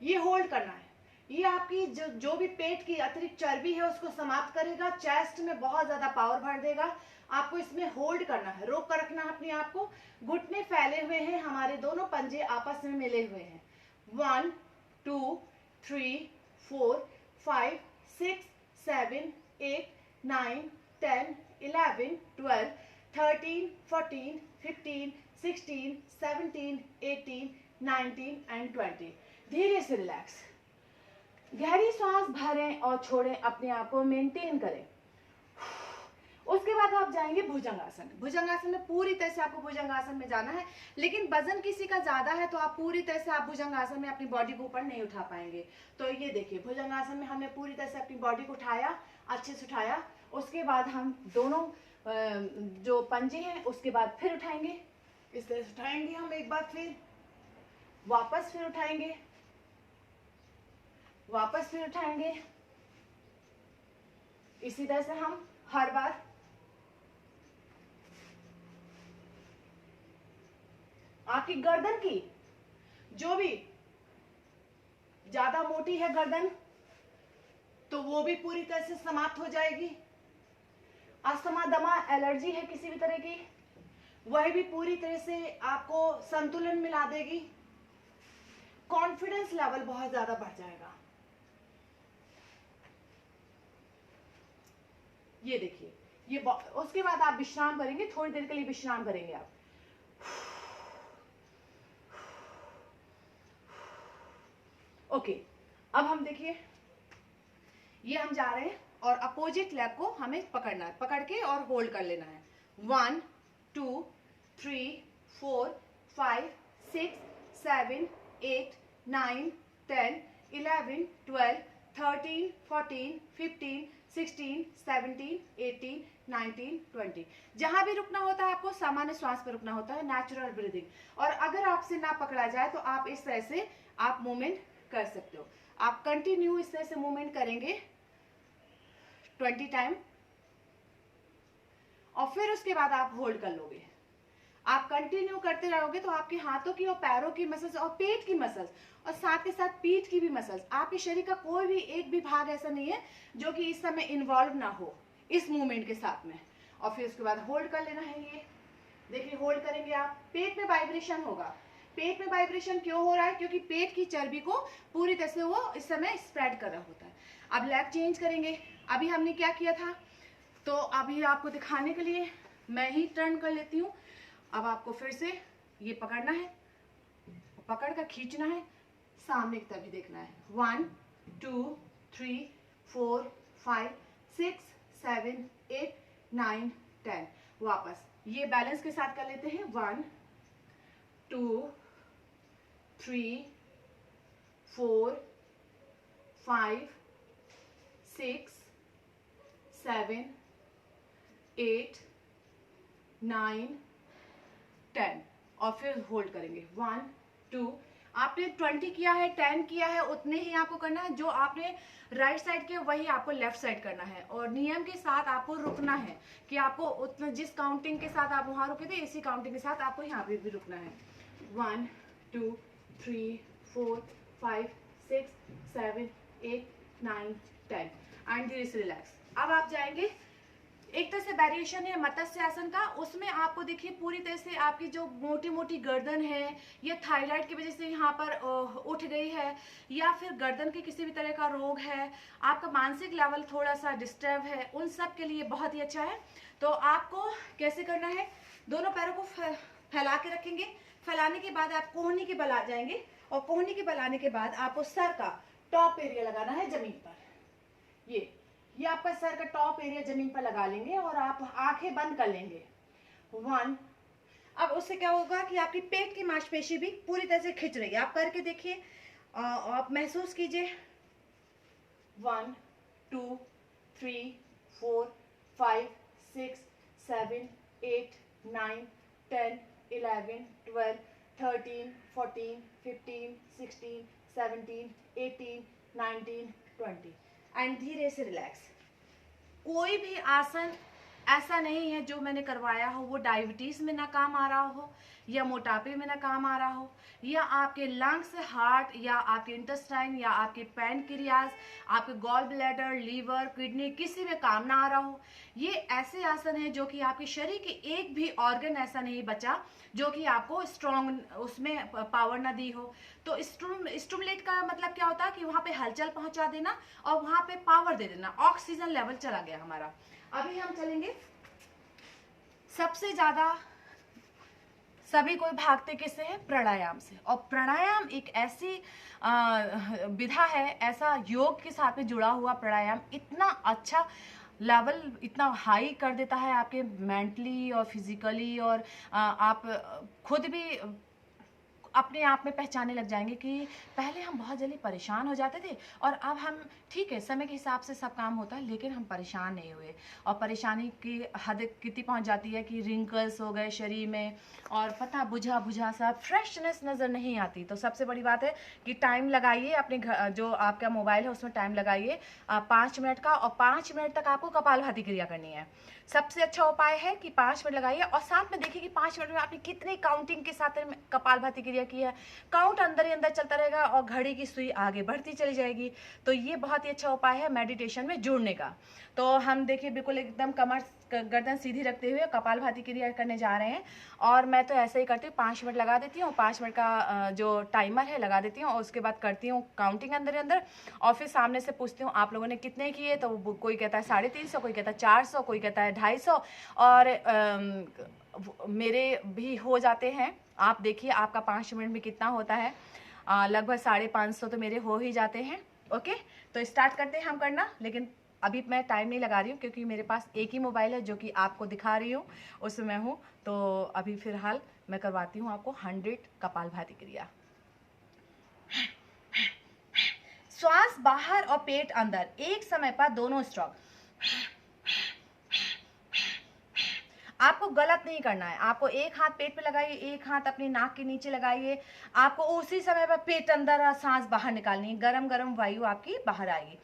ये होल्ड करना है। ये आपकी जो भी पेट की अतिरिक्त चर्बी है उसको समाप्त करेगा, चेस्ट में बहुत ज्यादा पावर भर देगा। आपको इसमें होल्ड करना है, रोक कर रखना है अपने आप को। घुटने फैले हुए हैं, हमारे दोनों पंजे आपस में मिले हुए हैं। 1 2 3 4 5 6 7 8 9 10 11 12 13 14 15 16, 17, 18, 19 एंड 20। धीरे से रिलैक्स, गहरी सांस भरें और छोड़ें, अपने आप को मेंटेन करें। उसके बाद आप जाएंगे भुजंगासन। भुजंगासन में पूरी तरह से आपको भुजंगासन में जाना है, लेकिन वजन किसी का ज्यादा है तो आप पूरी तरह से आप भुजंगासन में अपनी बॉडी को ऊपर नहीं उठा पाएंगे। तो ये देखिए, भुजंगासन में हमने पूरी तरह से अपनी बॉडी को उठाया, अच्छे से उठाया। उसके बाद हम दोनों जो पंजे हैं उसके बाद फिर उठाएंगे, इस तरह से उठाएंगे हम एक बार, फिर वापस फिर उठाएंगे, वापस फिर उठाएंगे। इसी तरह से हम हर बार आपकी गर्दन की जो भी ज्यादा मोटी है गर्दन, तो वो भी पूरी तरह से समाप्त हो जाएगी। अस्थमा, दमा, एलर्जी है किसी भी तरह की, वह भी पूरी तरह से आपको संतुलन मिला देगी। कॉन्फिडेंस लेवल बहुत ज्यादा बढ़ जाएगा। ये देखिए, ये उसके बाद आप विश्राम करेंगे, थोड़ी देर के लिए विश्राम करेंगे आप। ओके, अब हम देखिए, ये हम जा रहे हैं और अपोजिट लेग को हमें पकड़ना है, पकड़ के और होल्ड कर लेना है। 1 2 3 4 5 6 7 8 9 10 11 12 13 14 15 16 17 18 19 20। जहां भी रुकना होता है आपको सामान्य श्वास पर रुकना होता है, नेचुरल ब्रीदिंग। और अगर आपसे ना पकड़ा जाए तो आप इस तरह से आप मूवमेंट कर सकते हो। आप कंटिन्यू इस तरह से मूवमेंट करेंगे 20 टाइम, और फिर उसके बाद आप होल्ड कर लोगे। आप कंटिन्यू करते रहोगे तो आपके हाथों की और पैरों की मसल्स और पेट की मसल्स और साथ के साथ पीठ की भी मसल्स, आपके शरीर का कोई भी एक भी भाग ऐसा नहीं है जो कि इस समय इन्वॉल्व ना हो इस मूवमेंट के साथ में। और फिर उसके बाद होल्ड कर लेना है। ये देखिए, होल्ड करेंगे आप, पेट में वाइब्रेशन होगा। पेट में वाइब्रेशन क्यों हो रहा है? क्योंकि पेट की चर्बी को पूरी तरह से वो इस समय स्प्रेड कर रहा होता है। अब लेग चेंज करेंगे। अभी हमने क्या किया था, तो अभी आपको दिखाने के लिए मैं ही टर्न कर लेती हूँ। अब आपको फिर से ये पकड़ना है, पकड़ कर खींचना है, सामने की तरफ भी देखना है। 1 2 3 4 5 6 7 8 9 10। वापस ये बैलेंस के साथ कर लेते हैं। 1 2 3 4 5 6 7 8 9 10, और फिर होल्ड करेंगे। 1 2। आपने 20 किया है, 10 किया है, उतने ही आपको करना है। जो आपने राइट साइड किया वही आपको लेफ्ट साइड करना है, और नियम के साथ आपको रुकना है कि आपको उतना जिस काउंटिंग के साथ आप वहां रुके थे इसी काउंटिंग के साथ आपको यहाँ पे भी रुकना है। 1 2 3 4 5 6 7 8 9 10 एंड धीरे से रिलैक्स। अब आप जाएंगे, एक तरह से वेरिएशन है मत्स्य आसन का, उसमें आपको देखिए पूरी तरह से आपकी जो मोटी मोटी गर्दन है, या थायराइड की वजह से यहाँ पर उठ गई है, या फिर गर्दन के किसी भी तरह का रोग है, आपका मानसिक लेवल थोड़ा सा डिस्टर्ब है, उन सब के लिए बहुत ही अच्छा है। तो आपको कैसे करना है, दोनों पैरों को फैला के रखेंगे। फैलाने के बाद आप कोहनी के बल आ जाएंगे, और कोहनी के बल आने के बाद आपको सर का टॉप एरिया लगाना है जमीन पर। ये आपका सर का टॉप एरिया जमीन पर लगा लेंगे और आप आंखें बंद कर लेंगे। 1। अब उससे क्या होगा कि आपकी पेट की मांसपेशी भी पूरी तरह से खिंच रही है। आप करके देखिए, आप महसूस कीजिए। 1 2 3 4 5 6 7 8 9 10 11 12 13 14 15 16 17 18 19 20 एंड धीरे से रिलैक्स। कोई भी आसन ऐसा नहीं है जो मैंने करवाया हो वो डायबिटीज में ना काम आ रहा हो, या मोटापे में ना काम आ रहा हो, या आपके लंग्स, हार्ट, या आपके इंटेस्टाइन, या आपके पैनक्रियाज, आपके गॉल ब्लैडर, लीवर, किडनी किसी में काम ना आ रहा हो। ये ऐसे आसन है जो कि आपके शरीर के एक भी ऑर्गन ऐसा नहीं बचा जो कि आपको स्ट्रॉन्ग उसमें पावर ना दी हो। तो स्टूमुलेट का मतलब क्या होता है कि वहां पे हलचल पहुंचा देना और वहां पे पावर दे देना, ऑक्सीजन लेवल चला गया हमारा। अभी हम चलेंगे सबसे ज्यादा सभी कोई भागते किससे है? प्राणायाम से। और प्राणायाम एक ऐसी विधा है, ऐसा योग के साथ में जुड़ा हुआ प्राणायाम इतना अच्छा लेवल, इतना हाई कर देता है आपके मेंटली और फिजिकली, और आप खुद भी अपने आप में पहचानने लग जाएंगे कि पहले हम बहुत जल्दी परेशान हो जाते थे, और अब हम ठीक है, समय के हिसाब से सब काम होता है, लेकिन हम परेशान नहीं हुए। और परेशानी की हद कितनी पहुंच जाती है कि रिंकल्स हो गए शरीर में, और पता बुझा बुझा सा फ्रेशनेस नज़र नहीं आती। तो सबसे बड़ी बात है कि टाइम लगाइए अपने घर, जो आपका मोबाइल है उसमें टाइम लगाइए 5 मिनट का, और 5 मिनट तक आपको कपालभाति क्रिया करनी है। सबसे अच्छा उपाय है कि 5 मिनट लगाइए, और साथ में देखिए कि 5 मिनट में आपने कितनी काउंटिंग के साथ कपालभाति क्रिया की है। काउंट अंदर ही अंदर चलता रहेगा और घड़ी की सुई आगे बढ़ती चली जाएगी। तो ये बहुत ही अच्छा उपाय है मेडिटेशन में जुड़ने का। तो हम देखिए बिल्कुल एकदम कमर गर्दन सीधी रखते हुए कपालभाति क्रिया करने जा रहे हैं। और मैं तो ऐसे ही करती हूँ, 5 मिनट लगा देती हूँ, 5 मिनट का जो टाइमर है लगा देती हूँ, और उसके बाद करती हूँ काउंटिंग अंदर अंदर, और फिर सामने से पूछती हूँ आप लोगों ने कितने किए। तो कोई कहता है 350, कोई कहता है 400, कोई कहता है 250, और मेरे भी हो जाते हैं। आप देखिए आपका 5 मिनट में कितना होता है, लगभग 550 तो मेरे हो ही जाते हैं। ओके, तो स्टार्ट करते हैं हम करना। लेकिन अभी मैं टाइम नहीं लगा रही हूँ क्योंकि मेरे पास एक ही मोबाइल है जो कि आपको दिखा रही हूँ, उसमें मैं हूँ। तो अभी फिलहाल मैं करवाती हूँ आपको 100 कपालभाति क्रिया। श्वास बाहर और पेट अंदर, एक समय पर दोनों स्ट्रोक। आपको गलत नहीं करना है, आपको एक हाथ पेट पे लगाइए, एक हाथ अपनी नाक के नीचे लगाइए। आपको उसी समय पर पेट अंदर और सांस बाहर निकालनी है, गरम गरम वायु आपकी बाहर आएगी।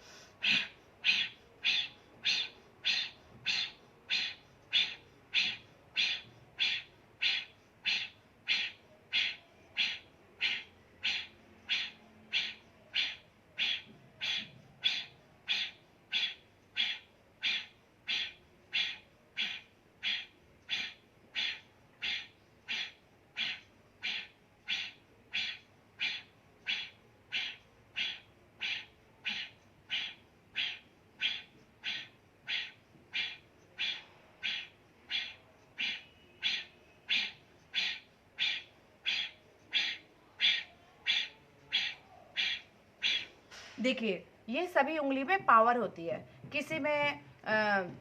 देखिए ये सभी उंगली में पावर होती है, किसी में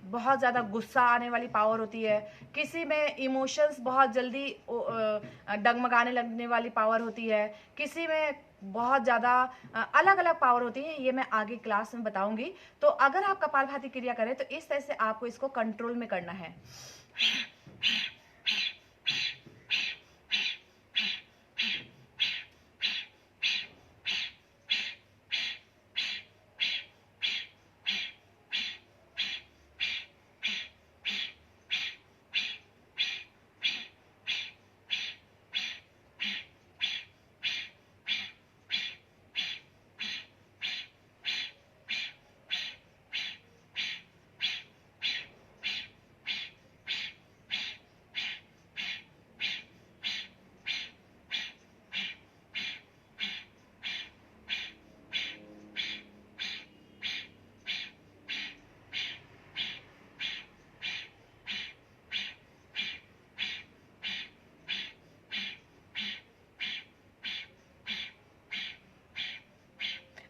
बहुत ज़्यादा गुस्सा आने वाली पावर होती है, किसी में इमोशंस बहुत जल्दी डगमगाने लगने वाली पावर होती है, किसी में बहुत ज़्यादा अलग अलग पावर होती है। ये मैं आगे क्लास में बताऊंगी। तो अगर आप कपालभाति क्रिया करें तो इस तरह से आपको इसको कंट्रोल में करना है।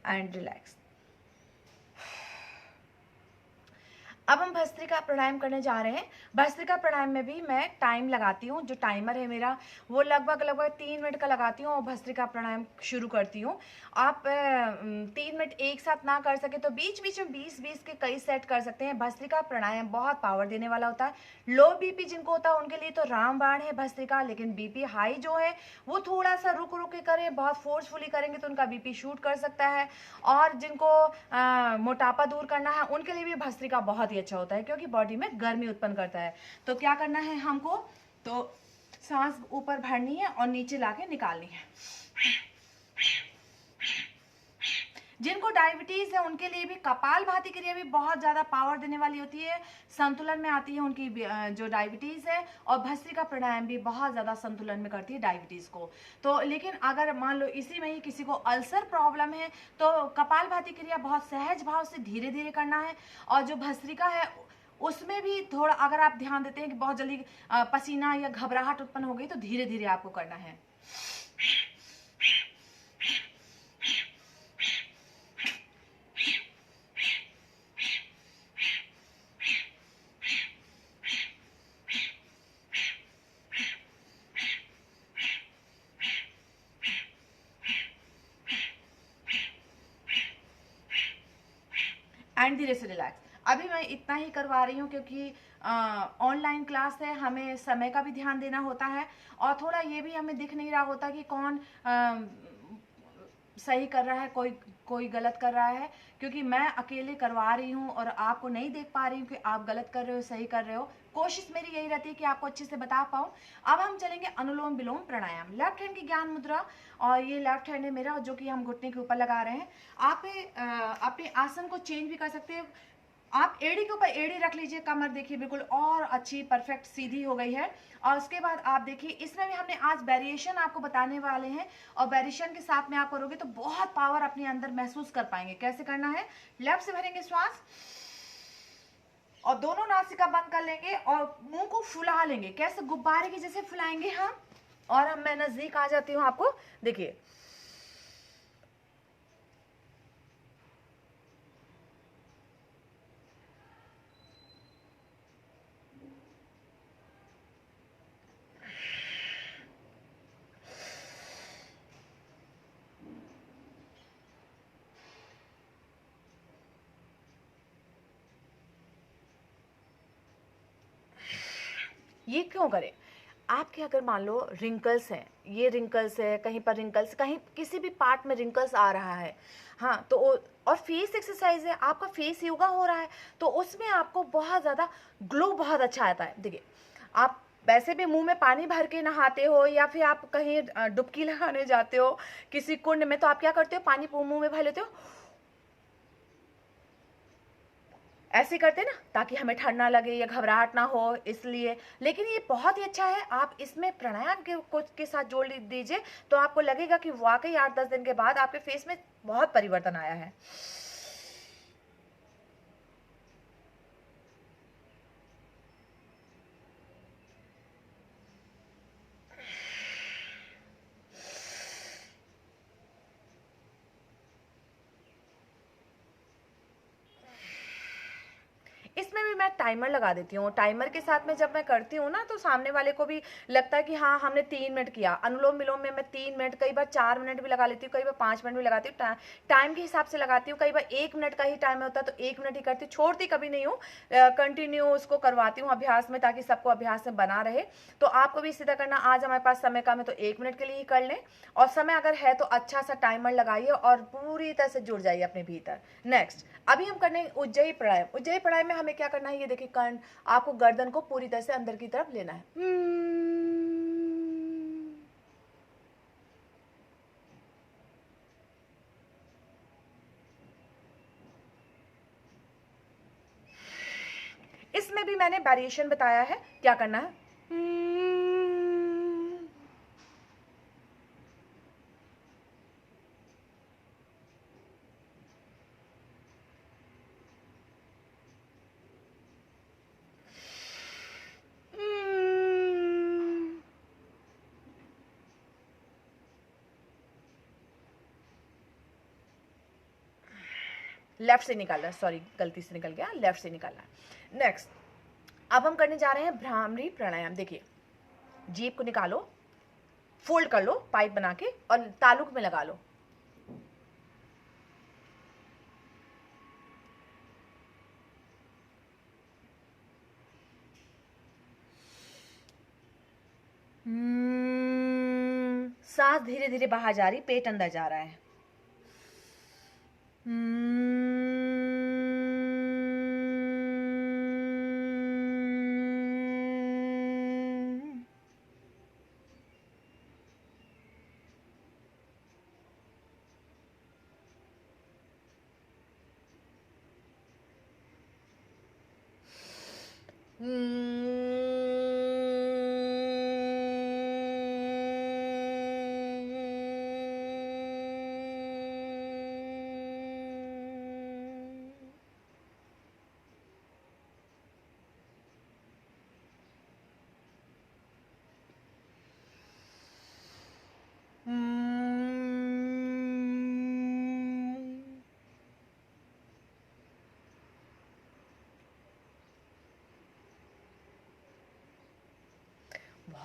And relax. अब हम भस्त्रिका प्राणायाम करने जा रहे हैं। भस्त्रिका प्राणायाम में भी मैं टाइम लगाती हूँ, जो टाइमर है मेरा वो लगभग 3 मिनट का लगाती हूँ और भस्त्रिका प्राणायाम शुरू करती हूँ। आप 3 मिनट एक साथ ना कर सके तो बीच बीच में 20-20 के कई सेट कर सकते हैं। भस्त्रिका प्राणायाम बहुत पावर देने वाला होता है। लो बीपी जिनको होता है उनके लिए तो रामबाण है भस्त्रिका, लेकिन बीपी हाई जो है वो थोड़ा सा रुक रुक के करें, बहुत फोर्सफुली करेंगे तो उनका बीपी शूट कर सकता है। और जिनको मोटापा दूर करना है उनके लिए भी भस्त्रिका बहुत अच्छा होता है, क्योंकि बॉडी में गर्मी उत्पन्न करता है। तो क्या करना है हमको, तो सांस ऊपर भरनी है और नीचे लाके निकालनी है। जिनको डायबिटीज है उनके लिए भी कपालभाति क्रिया भी बहुत ज्यादा पावर देने वाली होती है, संतुलन में आती है उनकी जो डायबिटीज है। और भस्त्रिका प्राणायाम भी बहुत ज्यादा संतुलन में करती है डायबिटीज को। तो लेकिन अगर मान लो इसी में ही किसी को अल्सर प्रॉब्लम है तो कपालभाति क्रिया बहुत सहज भाव से धीरे धीरे करना है। और जो भस्त्रिका है उसमें भी थोड़ा अगर आप ध्यान देते हैं कि बहुत जल्दी पसीना या घबराहट उत्पन्न हो गई, तो धीरे धीरे आपको करना है। एंड धीरे से रिलैक्स। अभी मैं इतना ही करवा रही हूँ क्योंकि ऑनलाइन क्लास है, हमें समय का भी ध्यान देना होता है, और थोड़ा ये भी हमें दिख नहीं रहा होता कि कौन सही कर रहा है, कोई कोई गलत कर रहा है, क्योंकि मैं अकेले करवा रही हूँ और आपको नहीं देख पा रही हूँ कि आप गलत कर रहे हो सही कर रहे हो। कोशिश मेरी यही रहती है कि आपको अच्छे से बता पाऊँ। अब हम चलेंगे अनुलोम विलोम प्राणायाम, लेफ्ट हैंड की ज्ञान मुद्रा, और ये लेफ्ट हैंड है मेरा जो कि हम घुटने के ऊपर लगा रहे हैं। आप अपने आसन को चेंज भी कर सकते हैं। आप एड़ी के ऊपर एड़ी रख लीजिए, कमर देखिए बिल्कुल और अच्छी परफेक्ट सीधी हो गई है। और उसके बाद आप देखिए इसमें भी हमने आज वेरिएशन आपको बताने वाले हैं, और वेरिएशन के साथ में आप करोगे तो बहुत पावर अपने अंदर महसूस कर पाएंगे। कैसे करना है, लेफ्ट से भरेंगे श्वास और दोनों नासिका बंद कर लेंगे और मुंह को फुला लेंगे, कैसे गुब्बारे की जैसे फुलाएंगे हम। और हम मैं नजदीक आ जाती हूँ, आपको देखिए ये क्यों करें। आपके अगर मान लो रिंकल्स हैं, ये रिंकल्स है, कहीं पर रिंकल्स, कहीं किसी भी पार्ट में रिंकल्स आ रहा है, हाँ तो और फेस एक्सरसाइज है, आपका फेस योगा हो रहा है, तो उसमें आपको बहुत ज़्यादा ग्लो बहुत अच्छा आता है। देखिए आप वैसे भी मुंह में पानी भर के नहाते हो या फिर आप कहीं डुबकी लगाने जाते हो किसी कुंड में, तो आप क्या करते हो, पानी मुंह में भर लेते हो, ऐसे करते ना ताकि हमें ठंड ना लगे या घबराहट ना हो इसलिए। लेकिन ये बहुत ही अच्छा है, आप इसमें प्राणायाम के साथ जोड़ दीजिए तो आपको लगेगा कि वाकई 8-10 दिन के बाद आपके फेस में बहुत परिवर्तन आया है। इसमें भी मैं टाइमर लगा देती हूँ। टाइमर के साथ में जब मैं करती हूँ ना तो सामने वाले को भी लगता है कि हाँ हमने 3 मिनट किया। अनुलोम विलोम में मैं 3 मिनट, कई बार 4 मिनट भी लगा लेती हूँ, कई बार 5 मिनट भी लगाती हूँ। टाइम के हिसाब से लगाती हूँ। कई बार 1 मिनट का ही टाइम होता है तो 1 मिनट ही करती हूँ, छोड़ती कभी नहीं हूँ, कंटिन्यू उसको करवाती हूँ अभ्यास में, ताकि सबको अभ्यास में बना रहे। तो आपको भी इसी तरह करना। आज हमारे पास समय कम है तो 1 मिनट के लिए ही कर लें, और समय अगर है तो अच्छा सा टाइमर लगाइए और पूरी तरह से जुड़ जाइए अपने भीतर। नेक्स्ट अभी हम करने उज्जयी प्राणायाम। उज्जयी प्राणायाम में हमें क्या करना है, ये देखिए कर्ण, आपको गर्दन को पूरी तरह से अंदर की तरफ लेना है। इसमें भी मैंने वेरिएशन बताया है क्या करना है। लेफ्ट से निकालना है, सॉरी गलती से निकल गया, लेफ्ट से निकालना है। नेक्स्ट अब हम करने जा रहे हैं भ्रामरी प्राणायाम। देखिए जीभ को निकालो, फोल्ड कर लो पाइप बना के और तालुक में लगा लो। सांस धीरे धीरे बाहर जा रही, पेट अंदर जा रहा है।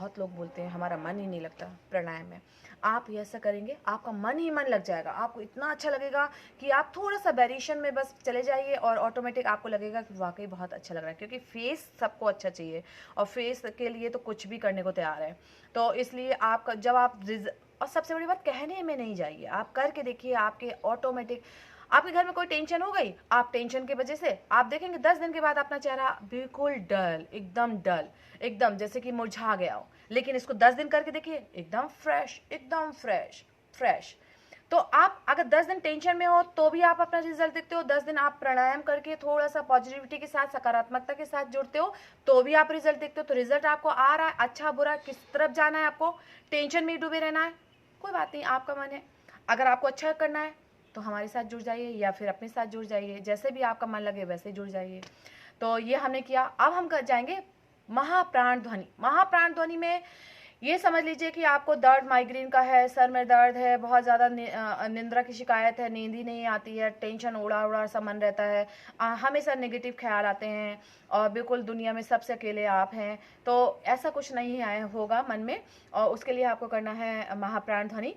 बहुत लोग बोलते हैं हमारा मन ही नहीं लगता प्राणायाम में। आप ये ऐसा करेंगे, आपका मन ही मन लग जाएगा, आपको इतना अच्छा लगेगा कि आप थोड़ा सा वेरिएशन में बस चले जाइए और ऑटोमेटिक आपको लगेगा कि वाकई बहुत अच्छा लग रहा है, क्योंकि फेस सबको अच्छा चाहिए और फेस के लिए तो कुछ भी करने को तैयार है। तो इसलिए आपका जब आप और सबसे बड़ी बात, कहने में नहीं जाइए, आप करके देखिए, आपके ऑटोमेटिक आपके घर में कोई टेंशन हो गई, आप टेंशन की वजह से आप देखेंगे 10 दिन के बाद अपना चेहरा बिल्कुल डल, एकदम जैसे कि मुरझा गया हो। लेकिन इसको 10 दिन करके देखिए, एकदम फ्रेश। तो आप अगर 10 दिन टेंशन में हो तो भी आप अपना रिजल्ट देखते हो, 10 दिन आप प्राणायाम करके थोड़ा सा पॉजिटिविटी के साथ, सकारात्मकता के साथ जुड़ते हो तो भी आप रिजल्ट देखते हो। तो रिजल्ट आपको आ रहा है, अच्छा बुरा किस तरफ जाना है, आपको टेंशन में ही डूबे रहना है, कोई बात नहीं, आपका मन है। अगर आपको अच्छा करना है तो हमारे साथ जुड़ जाइए या फिर अपने साथ जुड़ जाइए, जैसे भी आपका मन लगे वैसे जुड़ जाइए। तो ये हमने किया। अब हम जाएंगे महाप्राण ध्वनि। महाप्राण ध्वनि में ये समझ लीजिए कि आपको दर्द, माइग्रेन का है, सर में दर्द है, बहुत ज़्यादा निंद्रा की शिकायत है, नींद ही नहीं आती है, टेंशन उड़ा सा मन रहता है, हमेशा नेगेटिव ख्याल आते हैं और बिल्कुल दुनिया में सबसे अकेले आप हैं, तो ऐसा कुछ नहीं आया होगा मन में। और उसके लिए आपको करना है महाप्राण ध्वनि।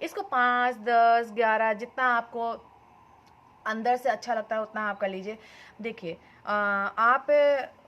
इसको 5, 10, 11 जितना आपको अंदर से अच्छा लगता है उतना आप कर लीजिए। देखिए आप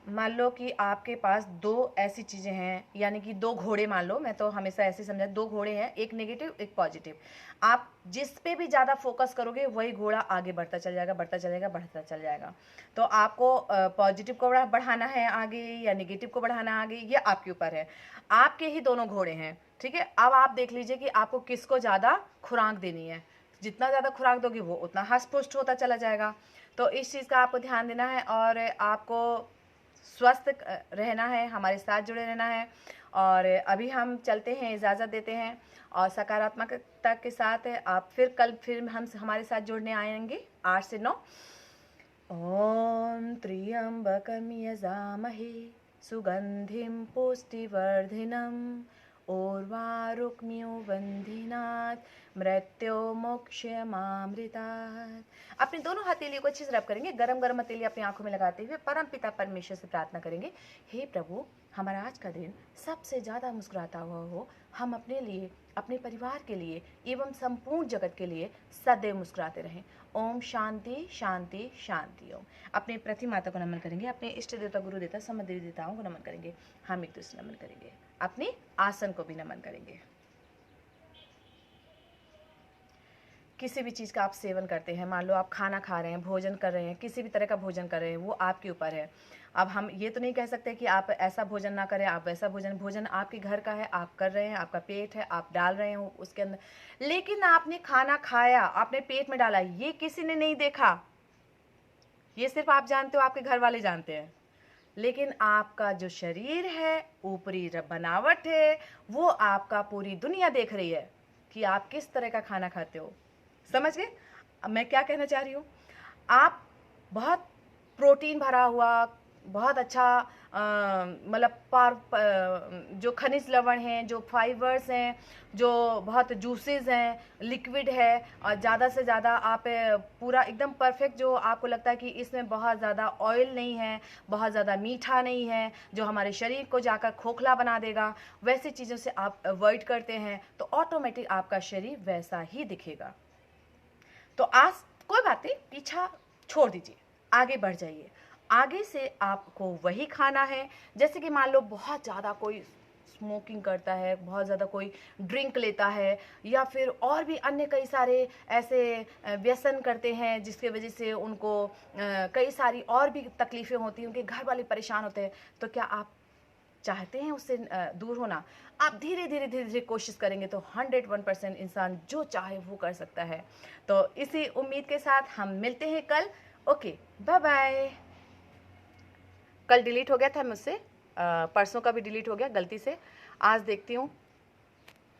मान लो कि आपके पास 2 ऐसी चीज़ें हैं, यानी कि 2 घोड़े मान लो, मैं तो हमेशा ऐसे समझा, 2 घोड़े हैं, एक नेगेटिव एक पॉजिटिव। आप जिस पे भी ज़्यादा फोकस करोगे वही घोड़ा आगे बढ़ता चल जाएगा। तो आपको पॉजिटिव को बढ़ाना है आगे या नेगेटिव को बढ़ाना है आगे, ये आपके ऊपर है। आपके ही दोनों घोड़े हैं, ठीक है। अब आप देख लीजिए कि आपको किसको ज़्यादा खुराक देनी है, जितना ज़्यादा खुराक दोगे वो उतना हष्ट पुष्ट होता चला जाएगा। तो इस चीज़ का आपको ध्यान देना है और आपको स्वस्थ रहना है, हमारे साथ जुड़े रहना है। और अभी हम चलते हैं, इजाज़त देते हैं और सकारात्मकता के साथ आप कल हम हमारे साथ जुड़ने आएंगे 8 से 9। ओम त्र्यंबकं यजामहे सुगंधिं पुष्टिवर्धिनम् उर्वारुक्मियो बंधिनात् मृत्योर्मुक्षयमामृतात्। अपने दोनों हथेलियों को अच्छे से रब करेंगे, गरम गरम हथेली अपनी आंखों में लगाते हुए परम पिता परमेश्वर से प्रार्थना करेंगे, हे प्रभु, हमारा आज का दिन सबसे ज़्यादा मुस्कुराता हुआ हो, हम अपने लिए, अपने परिवार के लिए एवं संपूर्ण जगत के लिए सदैव मुस्कुराते रहें। ओम शांति शांति शांति। ओम। अपने पृथ्वी माता को नमन करेंगे, अपने इष्ट देवता, गुरु देवता, समदेवी देवताओं को नमन करेंगे, हम एक दूसरे नमन करेंगे, अपने आसन को भी नमन करेंगे। किसी भी चीज़ का आप सेवन करते हैं, मान लो आप खाना खा रहे हैं, भोजन कर रहे हैं, किसी भी तरह का भोजन कर रहे हैं, वो आपके ऊपर है। अब हम ये तो नहीं कह सकते कि आप ऐसा भोजन ना करें, आप वैसा भोजन आपके घर का है, आप कर रहे हैं, आपका पेट है, आप डाल रहे हो उसके अंदर, लेकिन आपने खाना खाया, आपने पेट में डाला, ये किसी ने नहीं देखा, ये सिर्फ आप जानते हो, आपके घर वाले जानते हैं। लेकिन आपका जो शरीर है, ऊपरी बनावट है, वो आपका पूरी दुनिया देख रही है कि आप किस तरह का खाना खाते हो। समझ गए अब मैं क्या कहना चाह रही हूँ? आप बहुत प्रोटीन भरा हुआ, बहुत अच्छा मतलब जो खनिज लवण हैं, जो फाइबर्स हैं, जो बहुत जूसेस हैं, लिक्विड है, और ज़्यादा से ज़्यादा आप पूरा एकदम परफेक्ट, जो आपको लगता है कि इसमें बहुत ज़्यादा ऑयल नहीं है, बहुत ज़्यादा मीठा नहीं है, जो हमारे शरीर को जाकर खोखला बना देगा, वैसी चीज़ों से आप अवॉइड करते हैं तो ऑटोमेटिक आपका शरीर वैसा ही दिखेगा। तो आज कोई बात नहीं, पीछा छोड़ दीजिए, आगे बढ़ जाइए। आगे से आपको वही खाना है, जैसे कि मान लो बहुत ज़्यादा कोई स्मोकिंग करता है, बहुत ज़्यादा कोई ड्रिंक लेता है, या फिर और भी अन्य कई सारे ऐसे व्यसन करते हैं जिसकी वजह से उनको कई सारी और भी तकलीफ़ें होती हैं, उनके घर वाले परेशान होते हैं। तो क्या आप चाहते हैं उससे दूर होना? आप धीरे धीरे कोशिश करेंगे तो 101% इंसान जो चाहे वो कर सकता है। तो इसी उम्मीद के साथ हम मिलते हैं कल। Okay, bye bye. कल डिलीट हो गया था मुझसे, परसों का भी डिलीट हो गया गलती से। आज देखती हूँ